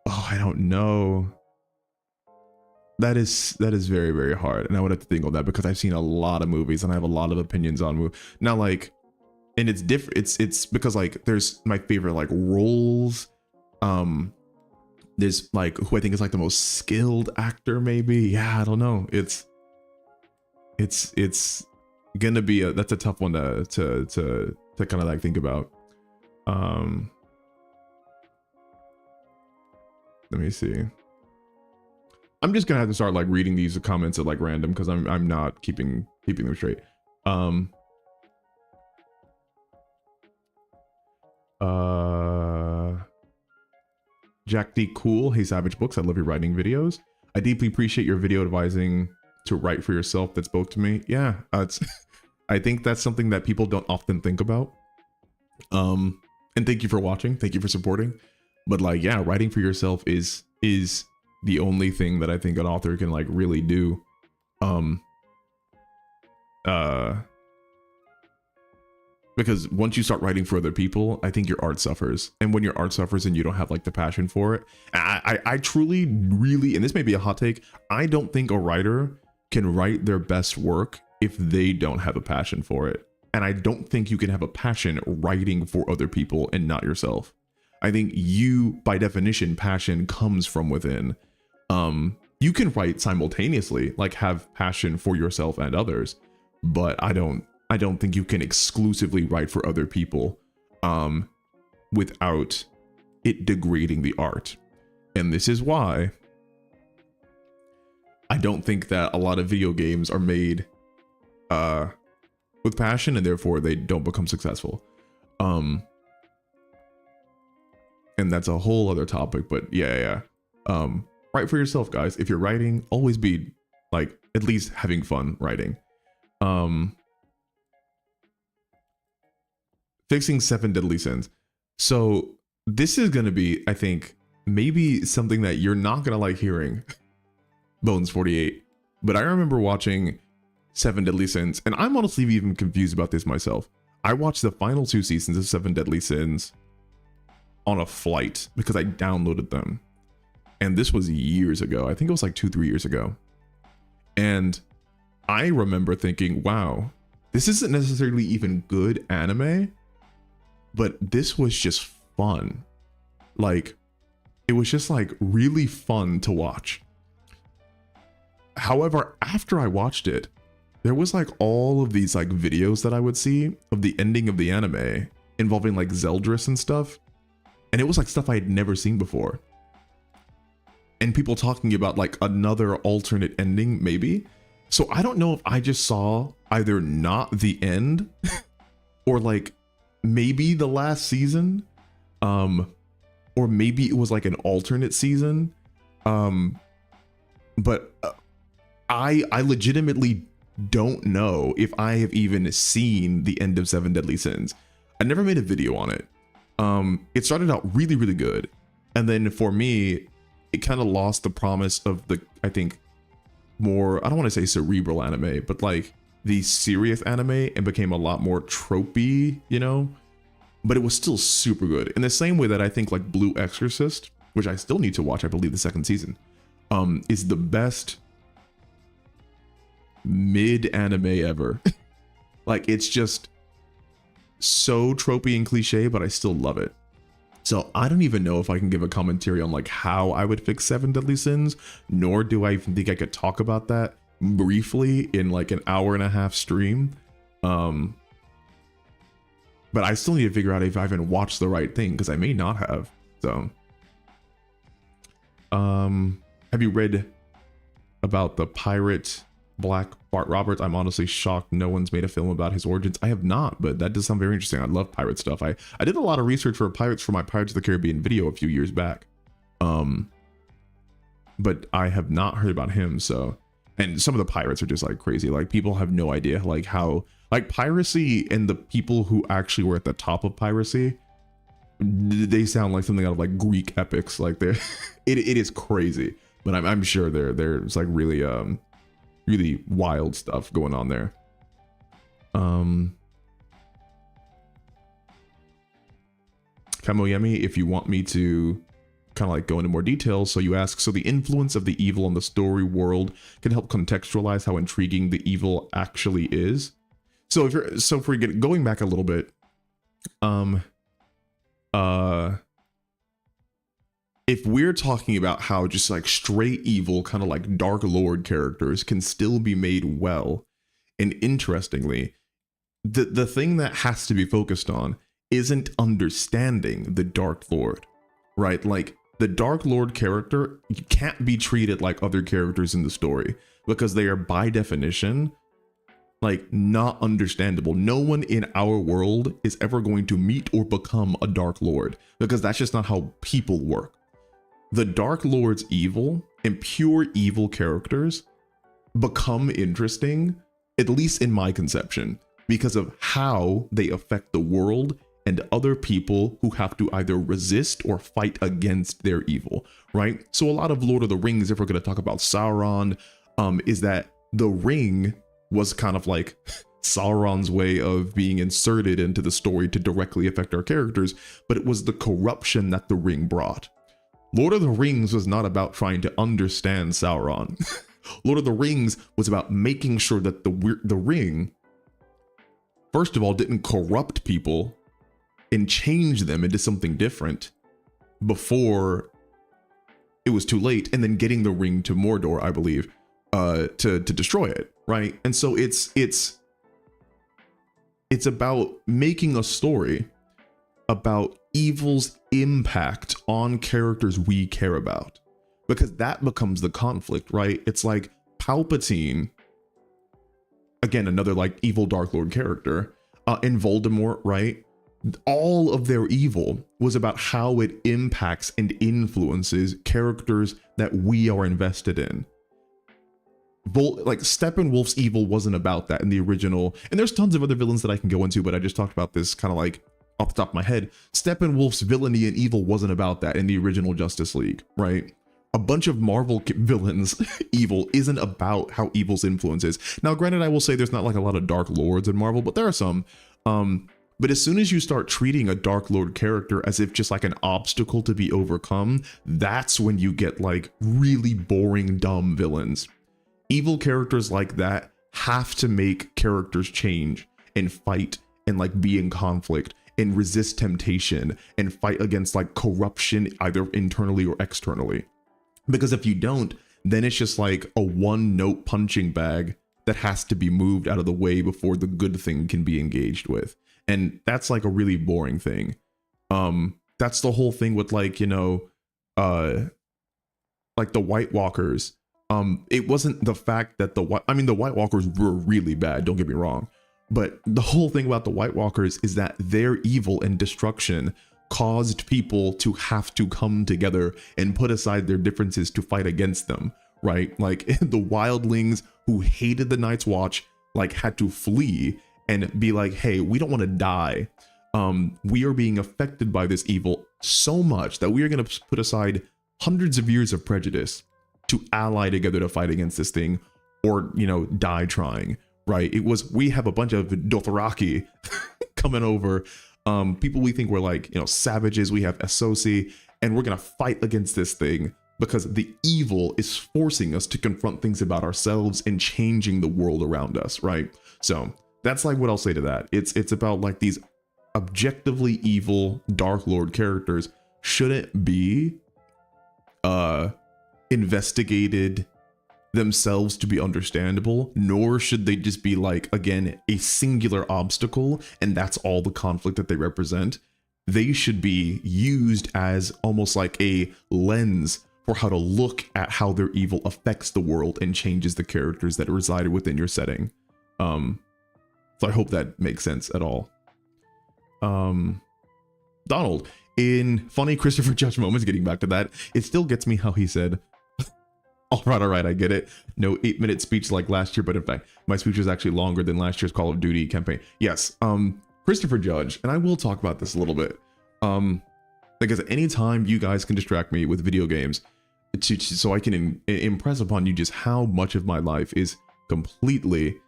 I don't know. That is very, very hard, and I would have to think on that because I've seen a lot of movies and I have a lot of opinions on movies. Now, like, and it's different. It's because like there's my favorite like roles. There's like who I think is like the most skilled actor, maybe. Yeah, I don't know. It's gonna be that's a tough one to kind of like think about. Let me see. I'm just gonna have to start like reading these comments at like random because I'm not keeping them straight. Jack D. Cool. Hey, Savage Books. I love your writing videos. I deeply appreciate your video advising to write for yourself. That spoke to me. Yeah, it's I think that's something that people don't often think about. And thank you for watching. Thank you for supporting. But like, yeah, writing for yourself is the only thing that I think an author can like really do. Because once you start writing for other people, I think your art suffers. And when your art suffers and you don't have like the passion for it, I truly, really, and this may be a hot take, I don't think a writer can write their best work if they don't have a passion for it. And I don't think you can have a passion writing for other people and not yourself. I think you, by definition, passion comes from within. You can write simultaneously, like have passion for yourself and others, but I don't think you can exclusively write for other people without it degrading the art. And this is why I don't think that a lot of video games are made with passion, and therefore they don't become successful. And that's a whole other topic, but yeah. Write for yourself, guys. If you're writing, always be like at least having fun writing. Fixing 7 deadly sins. So this is going to be, I think, maybe something that you're not going to like hearing, Bones 48. But I remember watching 7 Deadly Sins, and I'm honestly even confused about this myself. I watched the final 2 seasons of 7 Deadly Sins on a flight because I downloaded them. And this was years ago. I think it was like 2-3 years ago. And I remember thinking, wow, this isn't necessarily even good anime, but this was just fun. Like, it was just like really fun to watch. However, after I watched it, there was like all of these like videos that I would see of the ending of the anime involving like Zeldris and stuff. And it was like stuff I had never seen before. And people talking about like another alternate ending, maybe. So I don't know if I just saw either not the end or like maybe the last season, or maybe it was like an alternate season. But I legitimately don't know if I have even seen the end of 7 Deadly Sins. I never made a video on it. It started out really, really good. And then for me, it kind of lost the promise of the, I think, more, I don't want to say cerebral anime, but like the serious anime, and became a lot more tropey, you know? But it was still super good. In the same way that I think like Blue Exorcist, which I still need to watch, I believe the 2nd season, is the best mid anime ever. Like, it's just so tropey and cliche, but I still love it. So I don't even know if I can give a commentary on like how I would fix 7 Deadly Sins, nor do I even think I could talk about that briefly in like an 1.5-hour stream. But I still need to figure out if I even watched the right thing, because I may not have. So have you read about the pirate Black Bart Roberts? I'm honestly shocked no one's made a film about his origins. I have not, but that does sound very interesting. I love pirate stuff. I did a lot of research for pirates for my Pirates of the Caribbean video a few years back. But I have not heard about him. So, and some of the pirates are just like crazy. Like, people have no idea like how like piracy, and the people who actually were at the top of piracy, they sound like something out of like Greek epics. Like they're it is crazy, but I'm sure there's like really really wild stuff going on there. Kamoyemi, if you want me to kind of like go into more details, so you ask, so the influence of the evil on the story world can help contextualize how intriguing the evil actually is. So if we're going back a little bit, if we're talking about how just like straight evil, kind of like Dark Lord characters can still be made well and interestingly, the thing that has to be focused on isn't understanding the Dark Lord, right? Like, the Dark Lord character can't be treated like other characters in the story, because they are by definition like not understandable. No one in our world is ever going to meet or become a Dark Lord, because that's just not how people work. the Dark Lord's evil and pure evil characters become interesting, at least in my conception, because of how they affect the world and other people who have to either resist or fight against their evil, right? So a lot of Lord of the Rings, if we're going to talk about Sauron, is that the ring was kind of like Sauron's way of being inserted into the story to directly affect our characters, but it was the corruption that the ring brought. Lord of the Rings was not about trying to understand Sauron. Lord of the Rings was about making sure that the ring, first of all, didn't corrupt people and change them into something different before it was too late, and then getting the ring to Mordor, I believe, to destroy it, right? And so it's about making a story about evil's impact on characters we care about, because that becomes the conflict, right? It's like Palpatine, again, another like evil Dark Lord character, and Voldemort, right? All of their evil was about how it impacts and influences characters that we are invested in. Like Steppenwolf's evil wasn't about that in the original, and there's tons of other villains that I can go into, but I just talked about this kind of like off the top of my head. Steppenwolf's villainy and evil wasn't about that in the original Justice League, right? A bunch of Marvel villains evil isn't about how evil's influence is. Now, granted, I will say there's not like a lot of Dark Lords in Marvel, but there are some. But as soon as you start treating a Dark Lord character as if just like an obstacle to be overcome, that's when you get like really boring, dumb villains. Evil characters like that have to make characters change and fight and like be in conflict and resist temptation and fight against like corruption, either internally or externally. Because if you don't, then it's just like a one-note punching bag that has to be moved out of the way before the good thing can be engaged with. And that's like a really boring thing. That's the whole thing with like, you know, like the White Walkers. It wasn't the fact that the White Walkers were really bad, don't get me wrong. But the whole thing about the White Walkers is that their evil and destruction caused people to have to come together and put aside their differences to fight against them, right? Like the wildlings who hated the Night's Watch, like had to flee and be like, hey, we don't want to die. We are being affected by this evil so much that we are going to put aside hundreds of years of prejudice to ally together to fight against this thing, or, you know, die trying, right? It was, we have a bunch of Dothraki coming over, people we think were like, you know, savages. We have Essosi, and we're going to fight against this thing because the evil is forcing us to confront things about ourselves and changing the world around us, right? So that's like what I'll say to that. It's about like these objectively evil Dark Lord characters shouldn't be investigated themselves to be understandable, nor should they just be like, again, a singular obstacle and that's all the conflict that they represent. They should be used as almost like a lens for how to look at how their evil affects the world and changes the characters that reside within your setting. So I hope that makes sense at all. Donald, in funny Christopher Judge moments, getting back to that, it still gets me how he said, all right, I get it. No 8-minute speech like last year, but in fact, my speech was actually longer than last year's Call of Duty campaign. Yes, Christopher Judge, and I will talk about this a little bit. Because anytime you guys can distract me with video games, so I can impress upon you just how much of my life is completely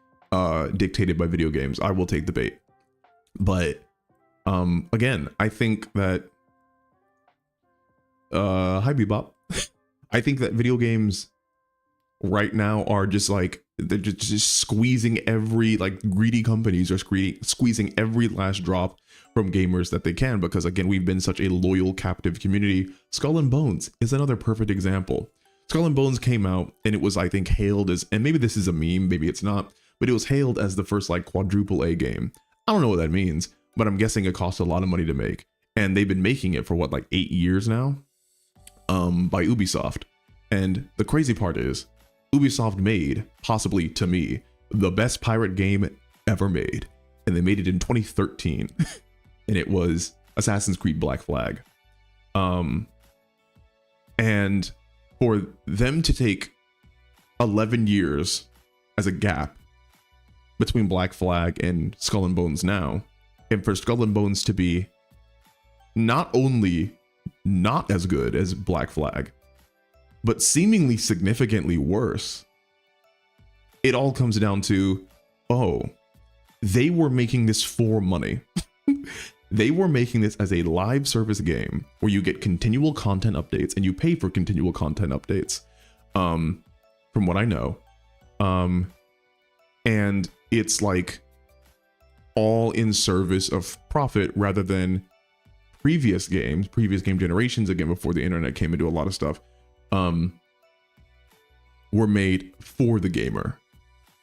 dictated by video games, I will take the bait. But again, I think that hi Bebop. I think that video games right now are just like, they're just squeezing every, like greedy companies are squeezing every last drop from gamers that they can, because again, we've been such a loyal captive community. Skull and Bones is another perfect example. Skull and Bones came out and it was, I think, hailed as, and maybe this is a meme, maybe it's not, but it was hailed as the first like quadruple A game. I don't know what that means, but I'm guessing it cost a lot of money to make. And they've been making it for what, like 8 years now, by Ubisoft. And the crazy part is, Ubisoft made, possibly to me, the best pirate game ever made. And they made it in 2013. And it was Assassin's Creed Black Flag. And And for them to take 11 years as a gap between Black Flag and Skull and Bones now, and for Skull and Bones to be not only not as good as Black Flag, but seemingly significantly worse, it all comes down to, oh, they were making this for money. They were making this as a live service game where you get continual content updates and you pay for continual content updates, from what I know. And it's like all in service of profit rather than previous game generations, again, before the internet came into a lot of stuff, were made for the gamer.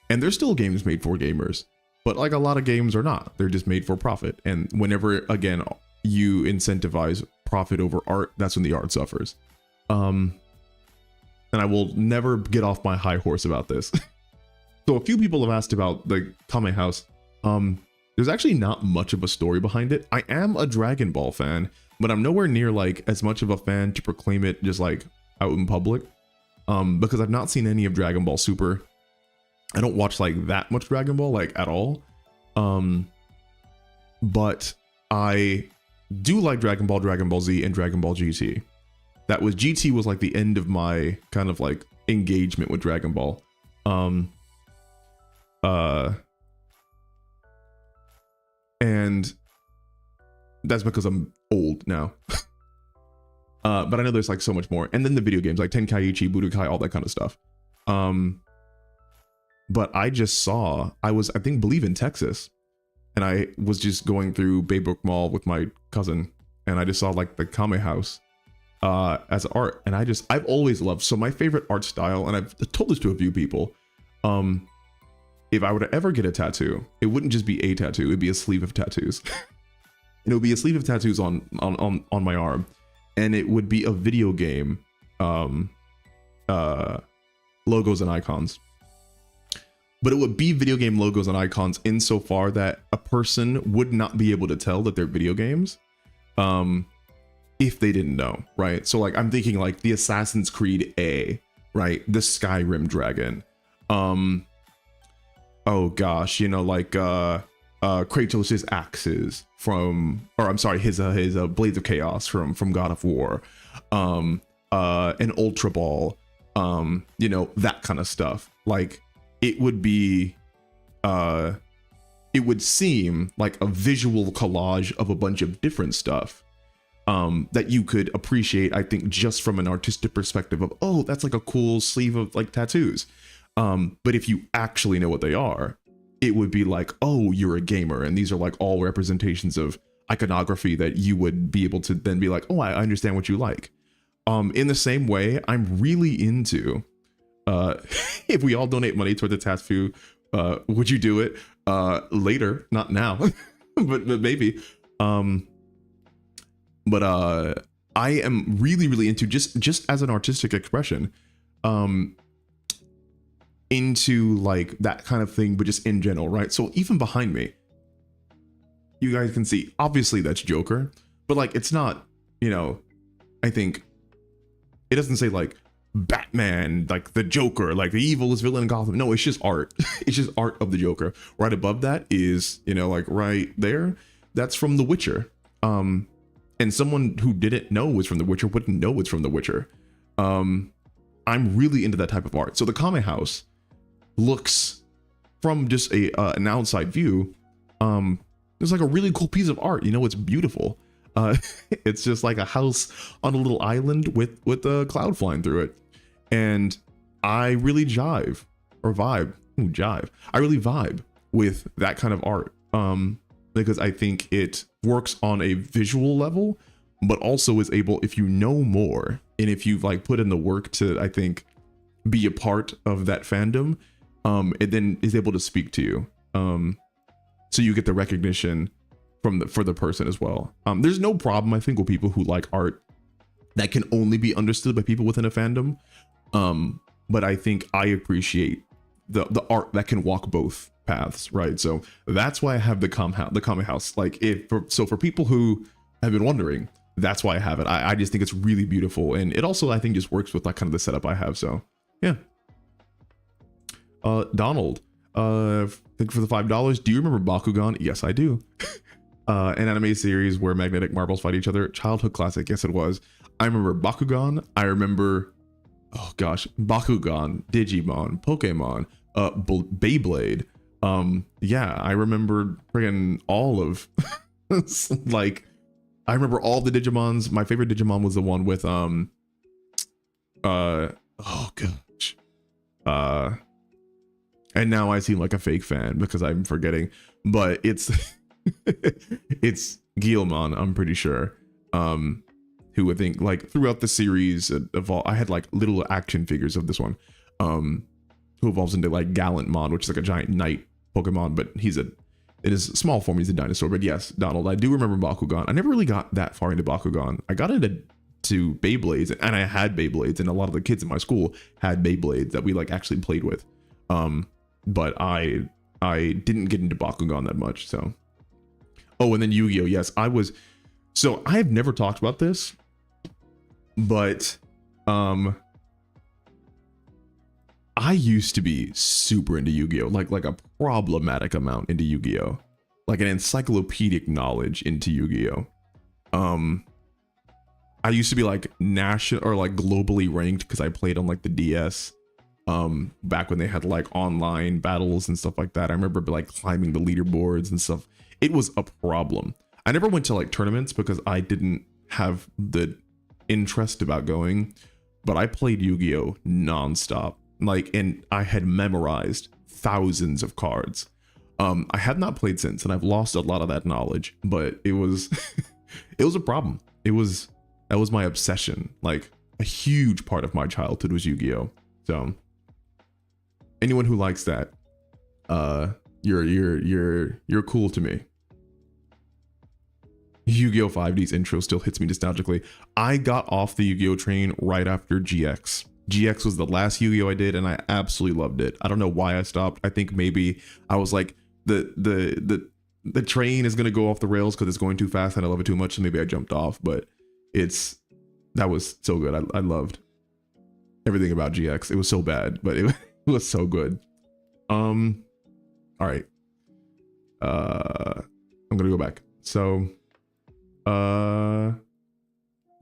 And there's still games made for gamers, but like a lot of games are not. They're just made for profit. And whenever, again, you incentivize profit over art, that's when the art suffers. And I will never get off my high horse about this. So a few people have asked about the Kame House. There's actually not much of a story behind it. I am a Dragon Ball fan, but I'm nowhere near like as much of a fan to proclaim it just like out in public. Because I've not seen any of Dragon Ball Super. I don't watch like that much Dragon Ball, like at all. But I do like Dragon Ball Z, and Dragon Ball GT. GT was like the end of my kind of like engagement with Dragon Ball. And that's because I'm old now. But I know there's like so much more. And then the video games like Tenkaichi, Budokai, all that kind of stuff. But I just saw, I believe in Texas, and I was just going through Baybrook Mall with my cousin, and I just saw like the Kame House as art, and I've always loved, so my favorite art style, and I've told this to a few people, if I were to ever get a tattoo, it wouldn't just be a tattoo, it'd be a sleeve of tattoos. And it would be a sleeve of tattoos on my arm, and it would be a video game logos and icons. But it would be video game logos and icons insofar that a person would not be able to tell that they're video games if they didn't know, right? So like I'm thinking like the Assassin's Creed A, right? The Skyrim dragon. Oh gosh, you know, like Kratos' axes from, or I'm sorry, his Blades of Chaos from God of War, an Ultra Ball, you know, that kind of stuff. Like it would be, it would seem like a visual collage of a bunch of different stuff that you could appreciate, I think, just from an artistic perspective of, oh, that's like a cool sleeve of like tattoos. But if you actually know what they are, it would be like, oh, you're a gamer. And these are like all representations of iconography that you would be able to then be like, oh, I understand what you like. In the same way, I'm really into, if we all donate money toward the tattoo, would you do it later? Not now, but maybe. But I am really, really into just as an artistic expression, into like that kind of thing, but just in general, right? So even behind me, you guys can see, obviously that's Joker, but like, it's not, you know, I think it doesn't say like Batman, like the Joker, like the evilest villain in Gotham. No, it's just art. It's just art of the Joker. Right above that is, you know, like right there, that's from The Witcher. And someone who didn't know was from The Witcher wouldn't know it's from The Witcher. I'm really into that type of art. So the Kame House looks, from just an outside view, there's like a really cool piece of art. You know, it's beautiful. It's just like a house on a little island with a cloud flying through it. And I really jive. I really vibe with that kind of art. Because I think it works on a visual level, but also is able, if you know more, and if you've like put in the work to, I think, be a part of that fandom, it then is able to speak to you. So you get the recognition for the person as well. There's no problem, I think, with people who like art that can only be understood by people within a fandom. But I think I appreciate the art that can walk both paths, right? So that's why I have the Kame House. Like, for people who have been wondering, that's why I have it. I just think it's really beautiful, and it also I think just works with like kind of the setup I have. So yeah. Donald, thank you for the $5. Do you remember Bakugan? Yes, I do. An anime series where magnetic marbles fight each other. Childhood classic. Yes, it was. I remember Bakugan. I remember, oh gosh, Bakugan, Digimon, Pokemon, Beyblade. Yeah, I remember friggin' all of like, I remember all the Digimons. My favorite Digimon was the one with oh gosh. And now I seem like a fake fan because I'm forgetting, but it's it's Guilmon, I'm pretty sure. Who I think like throughout the series I had like little action figures of this one. Who evolves into like Gallantmon, which is like a giant knight Pokemon, but in his small form, he's a dinosaur. But yes, Donald, I do remember Bakugan. I never really got that far into Bakugan. I got into Beyblades, and I had Beyblades, and a lot of the kids in my school had Beyblades that we like actually played with. But I didn't get into Bakugan that much. So, oh, and then Yu-Gi-Oh! Yes, so I have never talked about this, but I used to be super into Yu-Gi-Oh! Like a problematic amount into Yu-Gi-Oh! Like an encyclopedic knowledge into Yu-Gi-Oh! I used to be like national or like globally ranked because I played on like the DS. Back when they had like online battles and stuff like that. I remember like climbing the leaderboards and stuff. It was a problem. I never went to like tournaments because I didn't have the interest about going, but I played Yu-Gi-Oh! Nonstop. Like, and I had memorized thousands of cards. I have not played since, and I've lost a lot of that knowledge, but it was it was a problem. That was my obsession. Like a huge part of my childhood was Yu-Gi-Oh! So anyone who likes that, you're cool to me. Yu-Gi-Oh! 5D's intro still hits me nostalgically. I got off the Yu-Gi-Oh! Train right after GX. GX was the last Yu-Gi-Oh! I did, and I absolutely loved it. I don't know why I stopped. I think maybe I was like, the train is gonna go off the rails because it's going too fast and I love it too much, so maybe I jumped off. But that was so good. I loved everything about GX. It was so bad, but it was so good. All right. I'm gonna go back. So,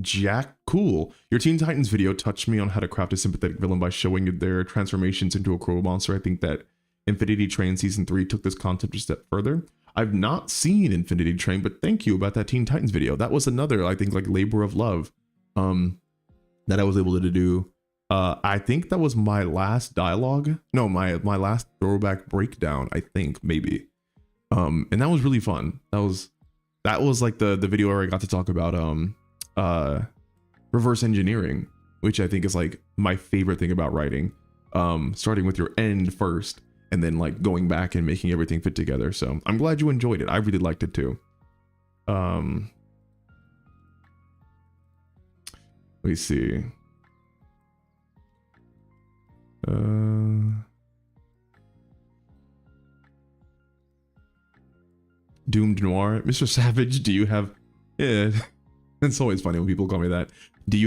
Jack, cool. Your Teen Titans video touched me on how to craft a sympathetic villain by showing their transformations into a crow monster. I think that Infinity Train Season 3 took this concept a step further. I've not seen Infinity Train, but thank you about that Teen Titans video. That was another, I think, like labor of love that I was able to do. I think that was my last dialogue. No, my last throwback breakdown, I think, maybe. And that was really fun. That was like the video where I got to talk about reverse engineering, which I think is like my favorite thing about writing. Starting with your end first and then like going back and making everything fit together. So I'm glad you enjoyed it. I really liked it too. Let me see. Doomed Noir, Mr. Savage, do you have, yeah, it's always funny when people call me that. Do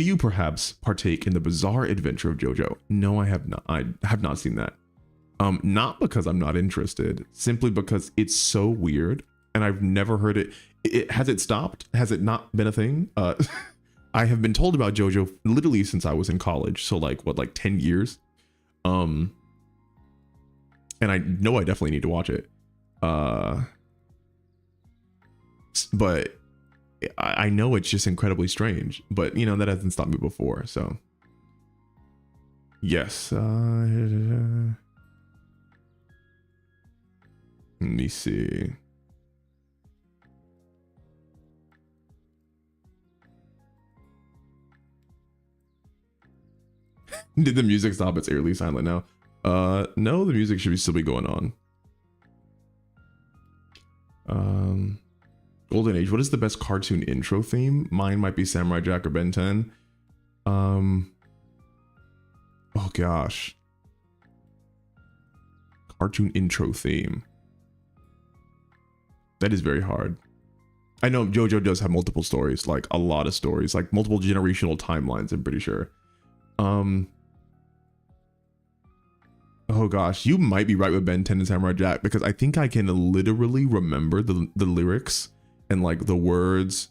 you perhaps partake in the bizarre adventure of JoJo? No, I have not. I have not seen that. Not because I'm not interested, simply because it's so weird and I've never heard it. Has it stopped? Has it not been a thing? I have been told about JoJo literally since I was in college. So like 10 years? And I know I definitely need to watch it. But I know it's just incredibly strange, but you know, that hasn't stopped me before. So yes. Let me see. Did the music stop? It's eerily silent now. No, the music should still be going on. Golden Age. What is the best cartoon intro theme? Mine might be Samurai Jack or Ben 10. Oh gosh. Cartoon intro theme. That is very hard. I know JoJo does have multiple stories, like a lot of stories, like multiple generational timelines, I'm pretty sure. Oh gosh, you might be right with Ben 10 and Samurai Jack, because I think I can literally remember the lyrics and like the words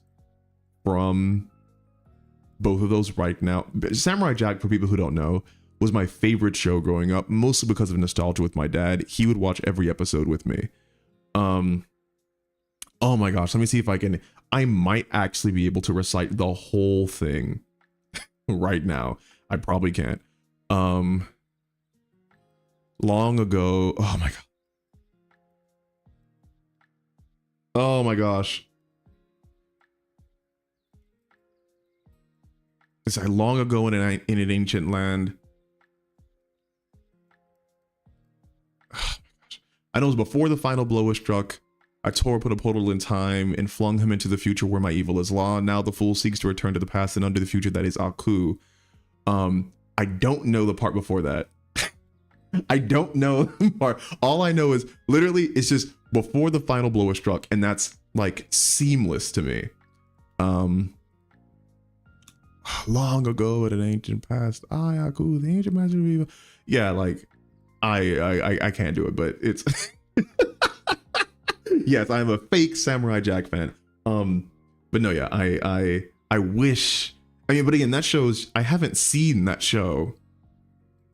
from both of those right now. Samurai Jack, for people who don't know, was my favorite show growing up, mostly because of nostalgia with my dad. He would watch every episode with me. Oh my gosh, let me see if I might actually be able to recite the whole thing right now. I probably can't. Long ago, oh my god. Oh my gosh. It's like long ago in an ancient land. Oh my gosh. I know it was before the final blow was struck. I tore put a portal in time and flung him into the future where my evil is law. Now the fool seeks to return to the past and under the future that is Aku. I don't know the part before that. I don't know the part. All I know is literally it's just before the final blow is struck, and that's like seamless to me. Long ago at an ancient past, Aku, the ancient master of evil. Yeah, like I can't do it, but it's yes, I am a fake Samurai Jack fan. But no, yeah, I wish. I mean, but again, that shows I haven't seen that show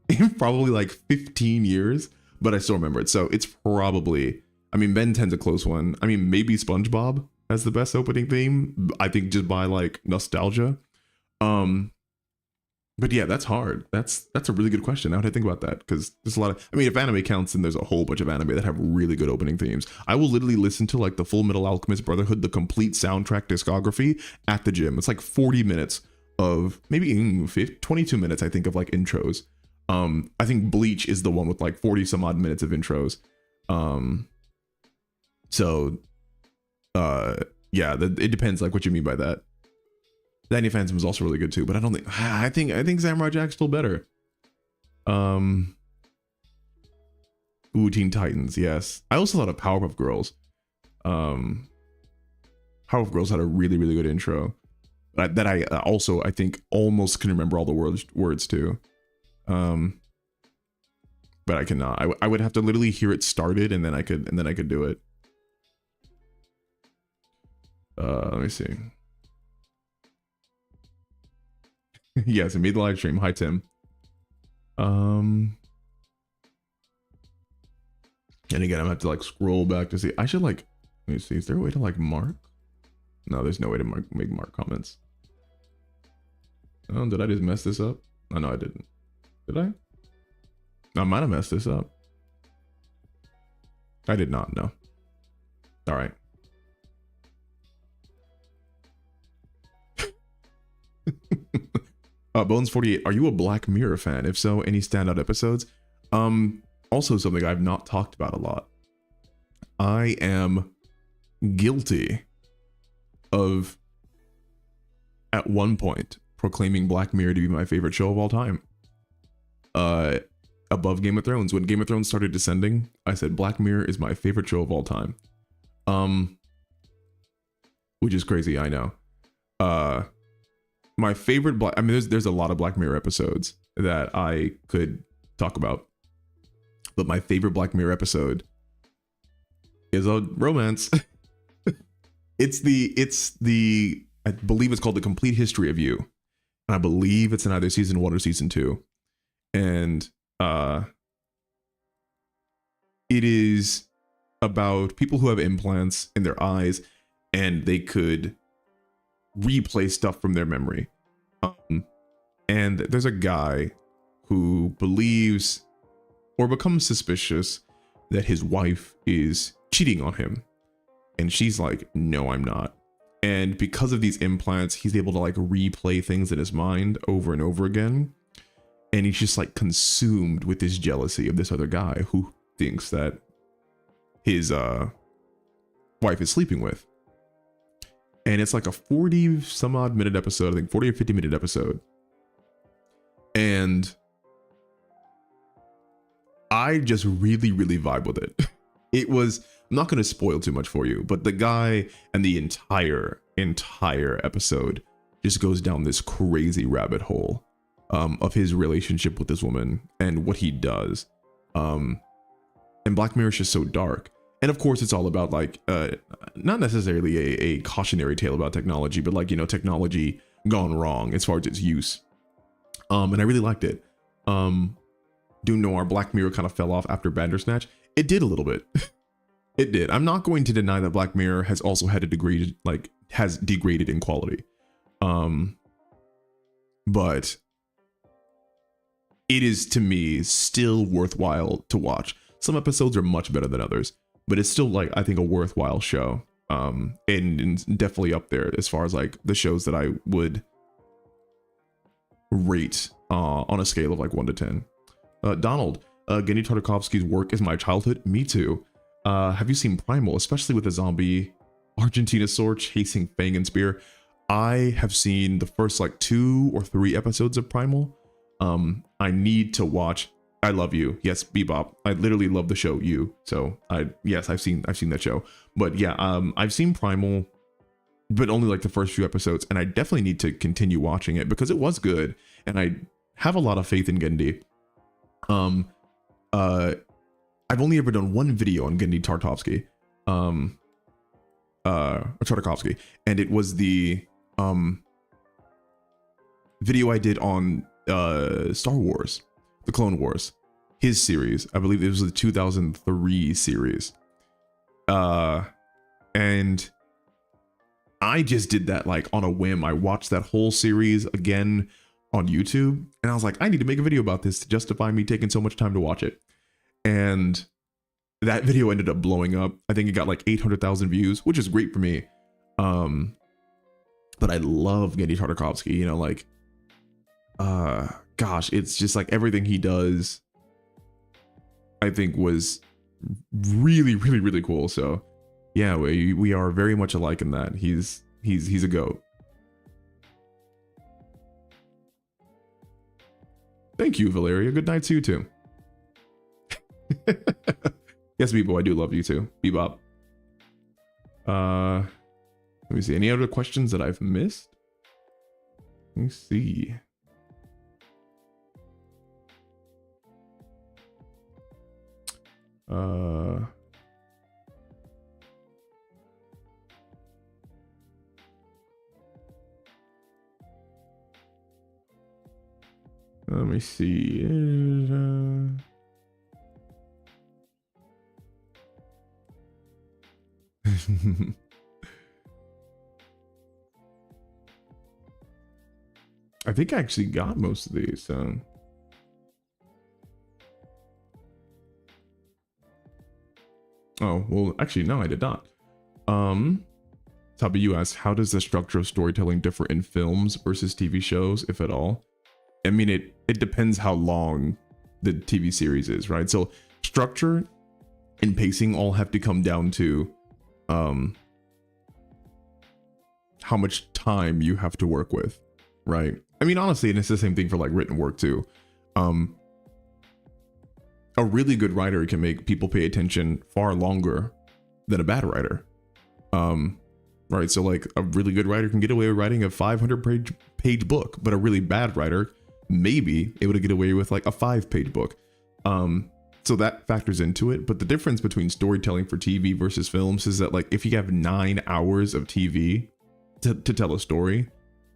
in probably like 15 years, but I still remember it. So it's probably, I mean, Ben 10's a close one. I mean, maybe SpongeBob has the best opening theme. I think just by like nostalgia. But yeah, that's hard. That's a really good question. Now that I think about that, because there's a lot of, I mean, if anime counts, then there's a whole bunch of anime that have really good opening themes. I will literally listen to like the Full Metal Alchemist Brotherhood, the complete soundtrack discography at the gym. It's like 40 minutes of maybe 22 minutes, I think, of like intros. I think Bleach is the one with like 40 some odd minutes of intros. Yeah, it depends like what you mean by that. Danny Phantom is also really good too, but I think Samurai Jack's still better. Ooh, Teen Titans, yes. I also thought of Powerpuff Girls. Powerpuff Girls had a really, really good intro. That I also, I think, almost can remember all the words too. But I cannot. I would have to literally hear it started and then I could do it. Let me see. Yes, I made the live stream. Hi, Tim. And again, I'm gonna have to like scroll back to see. I should like, let me see. Is there a way to like mark? No, there's no way to make mark comments. Oh, did I just mess this up? Oh, no, I didn't. Did I? I might have messed this up. I did not, no. All right. Bones48, are you a Black Mirror fan? If so, any standout episodes? Also something I've not talked about a lot. I am guilty of, at one point, proclaiming Black Mirror to be my favorite show of all time. Above Game of Thrones. When Game of Thrones started descending, I said Black Mirror is my favorite show of all time. Which is crazy, I know. My favorite I mean, there's a lot of Black Mirror episodes that I could talk about, but my favorite Black Mirror episode is a romance. it's the I believe it's called The Complete History of You, and I believe it's in either season 1 or season 2, and it is about people who have implants in their eyes and they could replay stuff from their memory. And there's a guy who believes or becomes suspicious that his wife is cheating on him. And she's like, no, I'm not. And because of these implants, he's able to like replay things in his mind over and over again. And he's just like consumed with this jealousy of this other guy who thinks that his wife is sleeping with. And it's like a 40 some odd minute episode, I think 40 or 50 minute episode. And I just really, really vibe with it. It was, I'm not going to spoil too much for you, but the guy and the entire episode just goes down this crazy rabbit hole of his relationship with this woman and what he does. And Black Mirror is just so dark. And of course, it's all about like, not necessarily a cautionary tale about technology, but like, you know, technology gone wrong as far as its use. And I really liked it. Doom Noir, Black Mirror kind of fell off after Bandersnatch. It did a little bit. It did. I'm not going to deny that Black Mirror has also had a degraded, like, has degraded in quality. But it is, to me, still worthwhile to watch. Some episodes are much better than others, but it's still, like, I think a worthwhile show. And definitely up there as far as like the shows that I would rate on a scale of like 1 to 10. Donald, Genndy Tartakovsky's work is my childhood. Me too. Have you seen Primal, especially with the zombie Argentinosaur chasing Fang and Spear? I have seen the first like 2 or 3 episodes of Primal. I need to watch I Love You. Yes, Bebop. I literally love the show You. So yes, I've seen that show. But yeah, I've seen Primal, but only like the first few episodes, and I definitely need to continue watching it because it was good, and I have a lot of faith in Genndy. I've only ever done one video on Genndy Tartakovsky, Tartakovsky, and it was the video I did on Star Wars, the Clone Wars, his series. I believe it was the 2003 series. And I just did that like on a whim. I watched that whole series again on YouTube, and I was like, I need to make a video about this to justify me taking so much time to watch it. And that video ended up blowing up. I think it got like 800,000 views, which is great for me. But I love Genndy Tartakovsky, you know, like, gosh, it's just like everything he does, I think was really, really, really cool. So yeah, we are very much alike in that. He's a goat. Thank you, Valeria. Good night to you too. Yes, Bebo, I do love you too. Bebop. Let me see. Any other questions that I've missed? Let me see. Let me see. I think I actually got most of these, so. Oh, well, actually, no, I did not. Tabi, you asked, how does the structure of storytelling differ in films versus TV shows, if at all? I mean, it depends how long the TV series is, right? So structure and pacing all have to come down to how much time you have to work with, right? I mean, honestly, and it's the same thing for like written work too. A really good writer can make people pay attention far longer than a bad writer. Right, so like a really good writer can get away with writing a 500-page book, but a really bad writer maybe able to get away with like a 5-page book. So that factors into it. But the difference between storytelling for TV versus films is that like if you have 9 hours of TV to tell a story,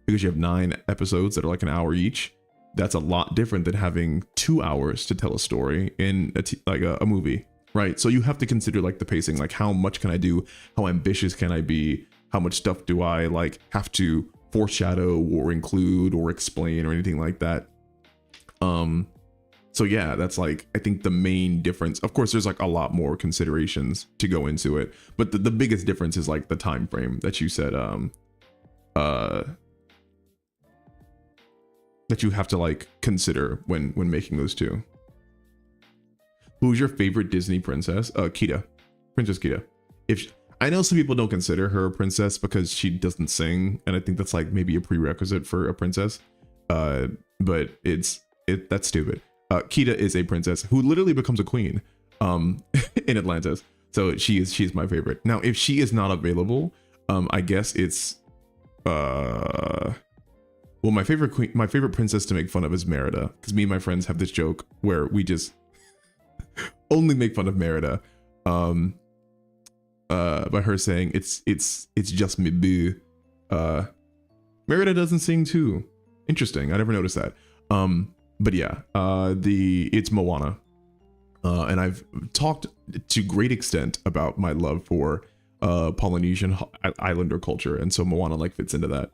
because you have 9 episodes that are like an hour each, that's a lot different than having 2 hours to tell a story in a movie, right? So you have to consider like the pacing, like how much can I do? How ambitious can I be? How much stuff do I like have to foreshadow or include or explain or anything like that? So yeah, that's like, I think the main difference. Of course, there's like a lot more considerations to go into it, but the biggest difference is like the time frame that you said, that you have to like consider when making those two. Who's your favorite Disney princess? Kida, Princess Kida. I know some people don't consider her a princess because she doesn't sing, and I think that's like maybe a prerequisite for a princess. But that's stupid. Kida is a princess who literally becomes a queen in Atlantis. So she's my favorite. Now, if she is not available, I guess it's well, my favorite princess to make fun of is Merida, because me and my friends have this joke where we just only make fun of Merida, by her saying it's just me boo. Merida doesn't sing too. Interesting. I never noticed that. But yeah, it's Moana. And I've talked to great extent about my love for Polynesian islander culture, and so Moana like fits into that.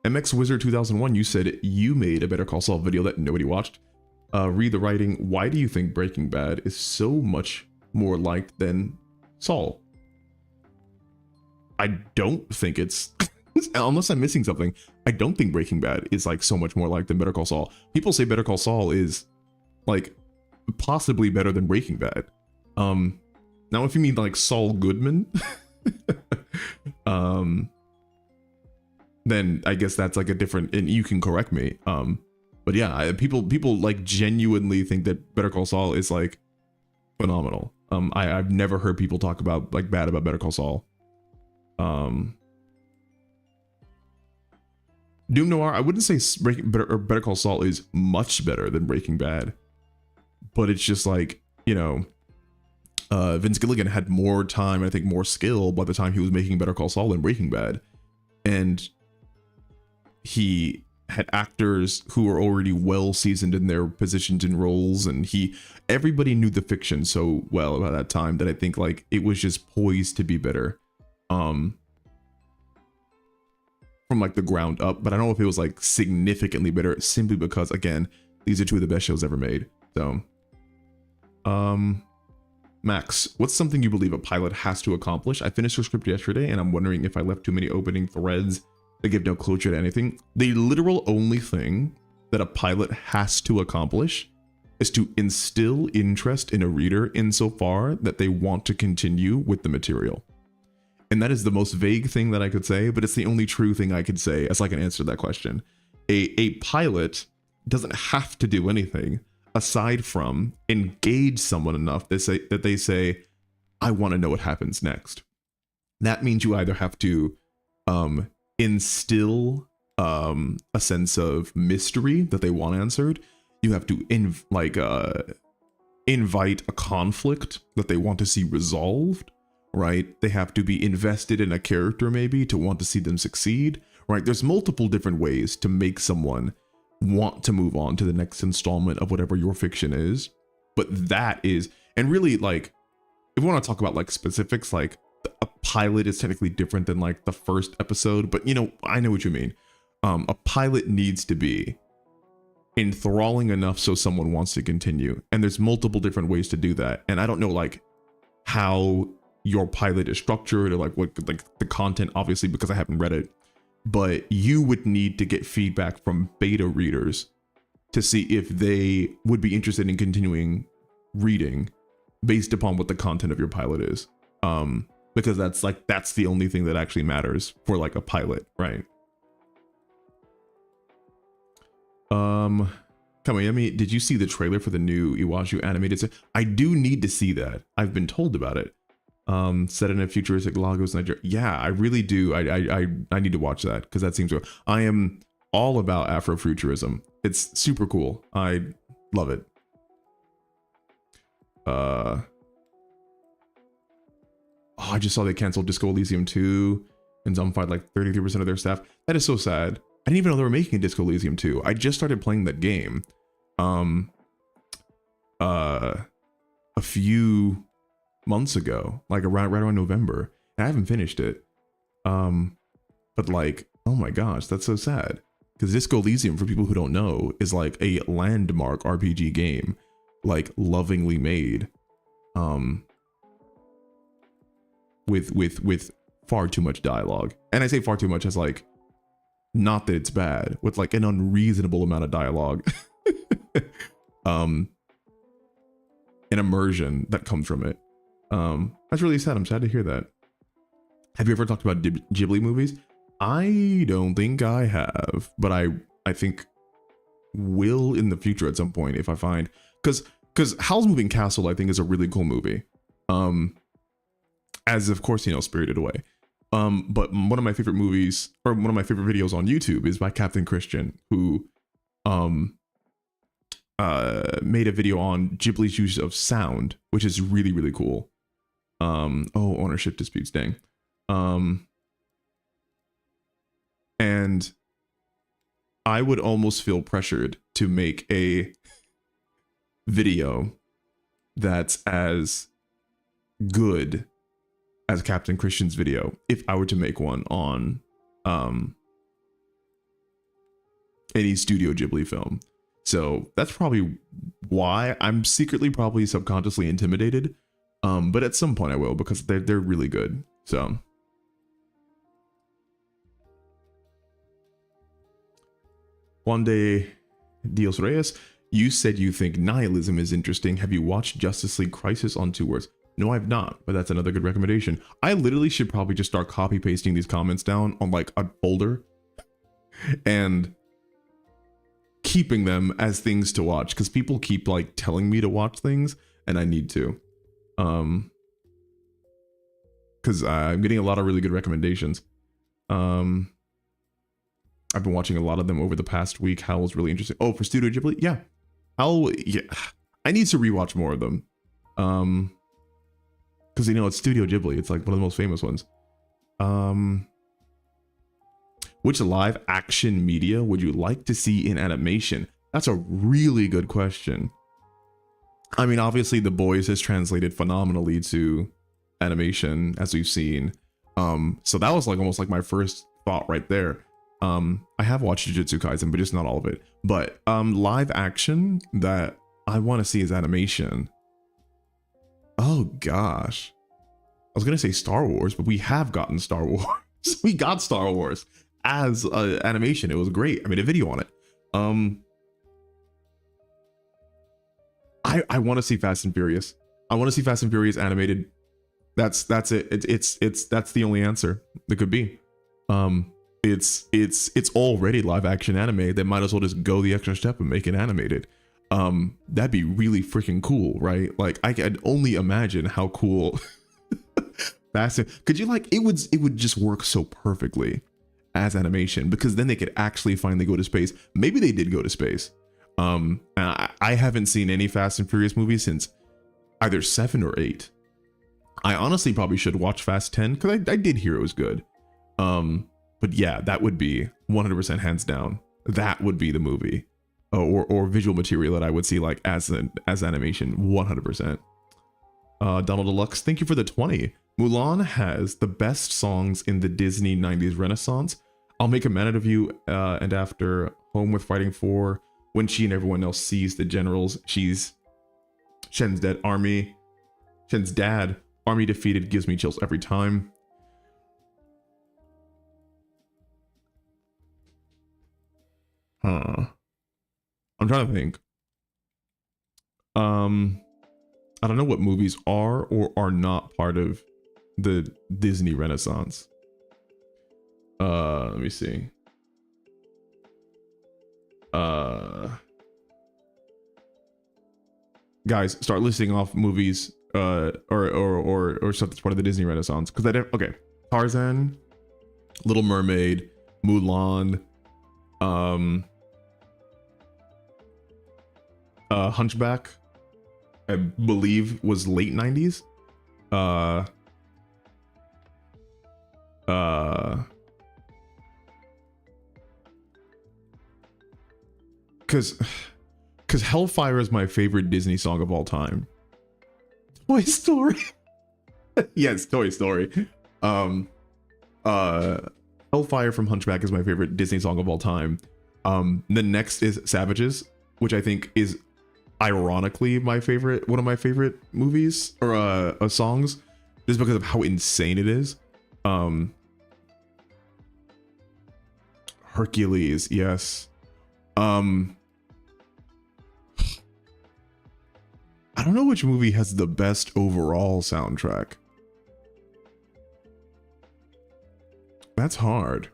MX Wizard 2001, you said you made a Better Call Saul video that nobody watched. Read the writing. Why do you think Breaking Bad is so much more liked than Saul? I don't think it's unless I'm missing something. I don't think Breaking Bad is like so much more liked than Better Call Saul. People say Better Call Saul is like possibly better than Breaking Bad. Now if you mean like Saul Goodman, then I guess that's like a different, and you can correct me. But yeah, people like genuinely think that Better Call Saul is like phenomenal. I've never heard people talk about like bad about Better Call Saul. Doom Noir, I wouldn't say Better Call Saul is much better than Breaking Bad, but it's just like, you know, Vince Gilligan had more time, I think more skill by the time he was making Better Call Saul than Breaking Bad. And he had actors who were already well seasoned in their positions and roles, and everybody knew the fiction so well about that time that I think like it was just poised to be better from like the ground up. But I don't know if it was like significantly better, simply because again, these are two of the best shows ever made. So Max, what's something you believe a pilot has to accomplish? I finished the script yesterday and I'm wondering if I left too many opening threads that give no closure to anything. The literal only thing that a pilot has to accomplish is to instill interest in a reader insofar that they want to continue with the material. And that is the most vague thing that I could say, but it's the only true thing I could say as like an answer to that question. A pilot doesn't have to do anything aside from engage someone enough that they say, I want to know what happens next. That means you either have to instill a sense of mystery that they want answered. You have to invite a conflict that they want to see resolved, right? They have to be invested in a character maybe to want to see them succeed, right? There's multiple different ways to make someone want to move on to the next installment of whatever your fiction is. But that is, and really like, if we want to talk about like specifics, like a pilot is technically different than like the first episode, but you know, I know what you mean. A pilot needs to be enthralling enough so someone wants to continue. And there's multiple different ways to do that. And I don't know like how your pilot is structured or like what like the content, obviously, because I haven't read it, but you would need to get feedback from beta readers to see if they would be interested in continuing reading based upon what the content of your pilot is. Because that's the only thing that actually matters for like a pilot, right? Kamayemi, did you see the trailer for the new Iwaju animated? I do need to see that. I've been told about it. Set in a futuristic Lagos, Nigeria. Yeah, I really do. I need to watch that because that seems to. I am all about Afrofuturism. It's super cool. I love it. Oh, I just saw they canceled Disco Elysium 2 and zombified like 33% of their staff. That is so sad. I didn't even know they were making a Disco Elysium 2. I just started playing that game a few months ago, like right around November, and I haven't finished it. But like, oh my gosh, that's so sad. Because Disco Elysium, for people who don't know, is like a landmark RPG game, like lovingly made, with far too much dialogue. And I say far too much as like, not that it's bad, with like an unreasonable amount of dialogue. An immersion that comes from it. That's really sad. I'm sad to hear that. Have you ever talked about Ghibli movies? I don't think I have, but I think will in the future at some point if I find, because Howl's Moving Castle I think is a really cool movie. As of course, you know, Spirited Away. But one of my favorite movies, or one of my favorite videos on YouTube, is by Captain Christian, who made a video on Ghibli's use of sound, which is really, really cool. Oh, ownership disputes, dang. And I would almost feel pressured to make a video that's as good as Captain Christian's video if I were to make one on any Studio Ghibli film. So that's probably why I'm secretly probably subconsciously intimidated. But at some point I will, because they're really good. So Juan de Dios Reyes, you said you think nihilism is interesting. Have you watched Justice League Crisis on Two Words? No, I've not, but that's another good recommendation. I literally should probably just start copy pasting these comments down on like a folder and keeping them as things to watch, because people keep like telling me to watch things and I need to. Because I'm getting a lot of really good recommendations. I've been watching a lot of them over the past week. Howl's really interesting. Oh, for Studio Ghibli? Yeah. Yeah. I need to rewatch more of them. Because, you know, it's Studio Ghibli. It's like one of the most famous ones. Which live action media would you like to see in animation? That's a really good question. I mean, obviously, The Boys has translated phenomenally to animation, as we've seen. So that was like almost like my first thought right there. I have watched Jujutsu Kaisen, but just not all of it. But live action that I want to see is animation. Oh gosh, I was gonna say Star Wars, but we have gotten Star Wars. We got Star Wars as animation. It was great. I made a video on it. I want to see Fast and Furious. I want to see Fast and Furious animated. That's it. It's that's the only answer that could be. It's already live action anime. They might as well just go the extra step and make it animated. That'd be really freaking cool, right? Like I could only imagine how cool Fast and, could you like it would just work so perfectly as animation, because then they could actually finally go to space. Maybe they did go to space. And I haven't seen any Fast and Furious movies since either 7 or 8. I honestly probably should watch Fast 10 because I did hear it was good. But yeah, that would be 100% hands down. That would be the movie or visual material that I would see like as animation, 100%. Donald Deluxe, thank you for the 20. Mulan has the best songs in the Disney 90s Renaissance. I'll Make a Man Out of You and after Home with Fighting For, when she and everyone else sees the generals, Shen's dad, army defeated, gives me chills every time. I'm trying to think. I don't know what movies are or are not part of the Disney Renaissance. Let me see. Guys, start listing off movies or stuff that's part of the Disney Renaissance, because okay, Tarzan, Little Mermaid, Mulan, Hunchback, I believe was late 90s. Because Hellfire is my favorite Disney song of all time. Toy Story. Yes, Toy Story. Hellfire from Hunchback is my favorite Disney song of all time. The next is Savages, which I think is ironically one of my favorite movies or songs, just because of how insane it is. Hercules, yes. I don't know which movie has the best overall soundtrack. That's hard.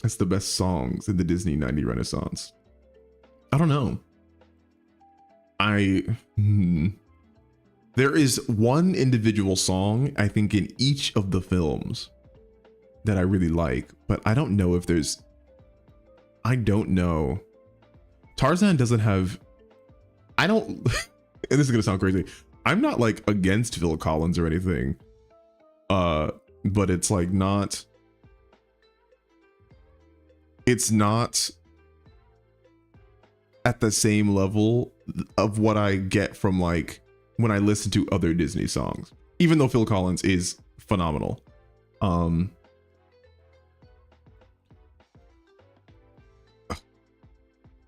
That's the best songs in the Disney 90 Renaissance. I don't know. There is one individual song, I think, in each of the films that I really like, but I don't know if there's, I don't know. Tarzan doesn't have, I don't, and this is gonna sound crazy, I'm not like against Phil Collins or anything, but it's like not, it's not at the same level of what I get from like when I listen to other Disney songs, even though Phil Collins is phenomenal.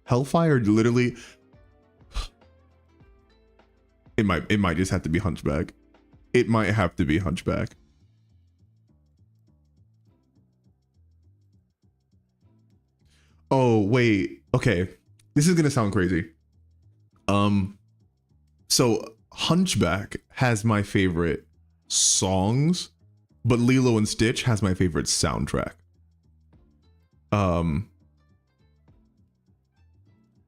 Hellfire literally, it might just have to be Hunchback. It might have to be Hunchback. Oh wait, okay, this is gonna sound crazy. So Hunchback has my favorite songs, but Lilo and Stitch has my favorite soundtrack.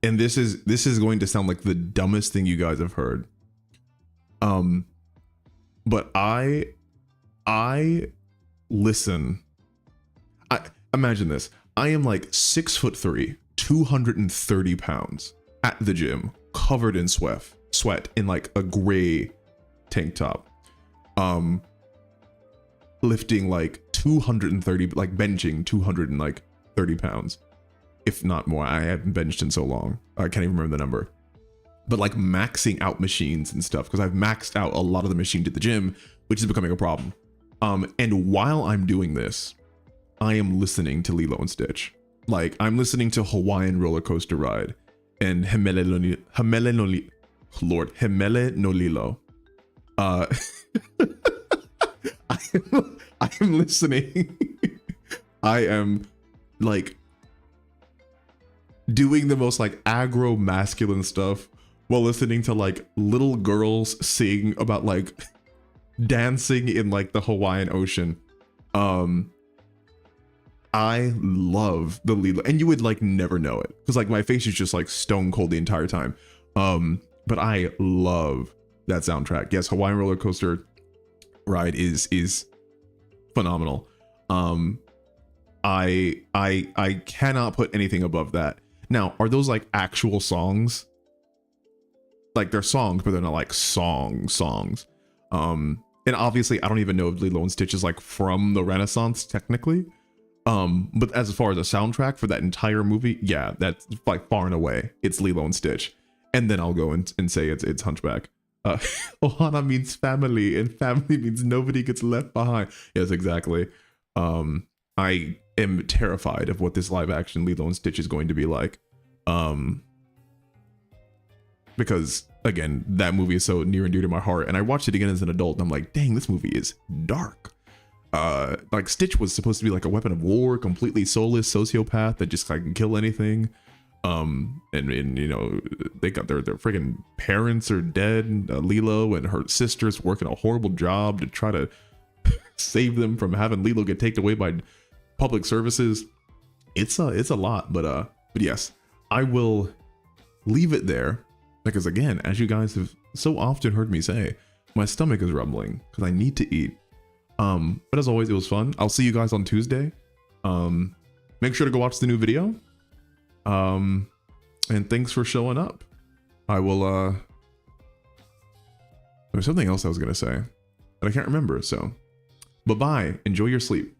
And this is going to sound like the dumbest thing you guys have heard. But I listen. Imagine this. I am like 6'3", 230 pounds at the gym, covered in sweat in like a gray tank top. Lifting like 230, like benching 230 pounds. If not more. I haven't benched in so long. I can't even remember the number. But like maxing out machines and stuff, because I've maxed out a lot of the machines at the gym, which is becoming a problem. And while I'm doing this, I am listening to Lilo and Stitch. Like I'm listening to Hawaiian Roller Coaster Ride and Hemele no Lilo. I am listening. I am like doing the most like aggro masculine stuff while listening to like little girls sing about like dancing in like the Hawaiian Ocean. I love the Lilo, and you would like never know it because like my face is just like stone cold the entire time. But I love that soundtrack. Yes, Hawaiian Roller Coaster Ride is phenomenal. I cannot put anything above that. Now, are those like actual songs? Like they're songs, but they're not like songs. And obviously I don't even know if Lilo and Stitch is like from the Renaissance technically. But as far as a soundtrack for that entire movie, yeah, that's like far and away it's Lilo and Stitch. And then I'll go and say it's Hunchback. Ohana means family, and family means nobody gets left behind. Yes, exactly. I am terrified of what this live action Lilo and Stitch is going to be like. Because again, that movie is so near and dear to my heart, and I watched it again as an adult, and I'm like, dang, this movie is dark. Like Stitch was supposed to be like a weapon of war, completely soulless sociopath that just like can kill anything. And you know, they got their freaking parents are dead. Lilo and her sister's working a horrible job to try to save them from having Lilo get taken away by public services. It's a lot, but yes, I will leave it there because again, as you guys have so often heard me say, my stomach is rumbling because I need to eat. But as always, it was fun. I'll see you guys on Tuesday. Make sure to go watch the new video. And thanks for showing up. I will, there's something else I was gonna say, but I can't remember, so bye-bye. Enjoy your sleep.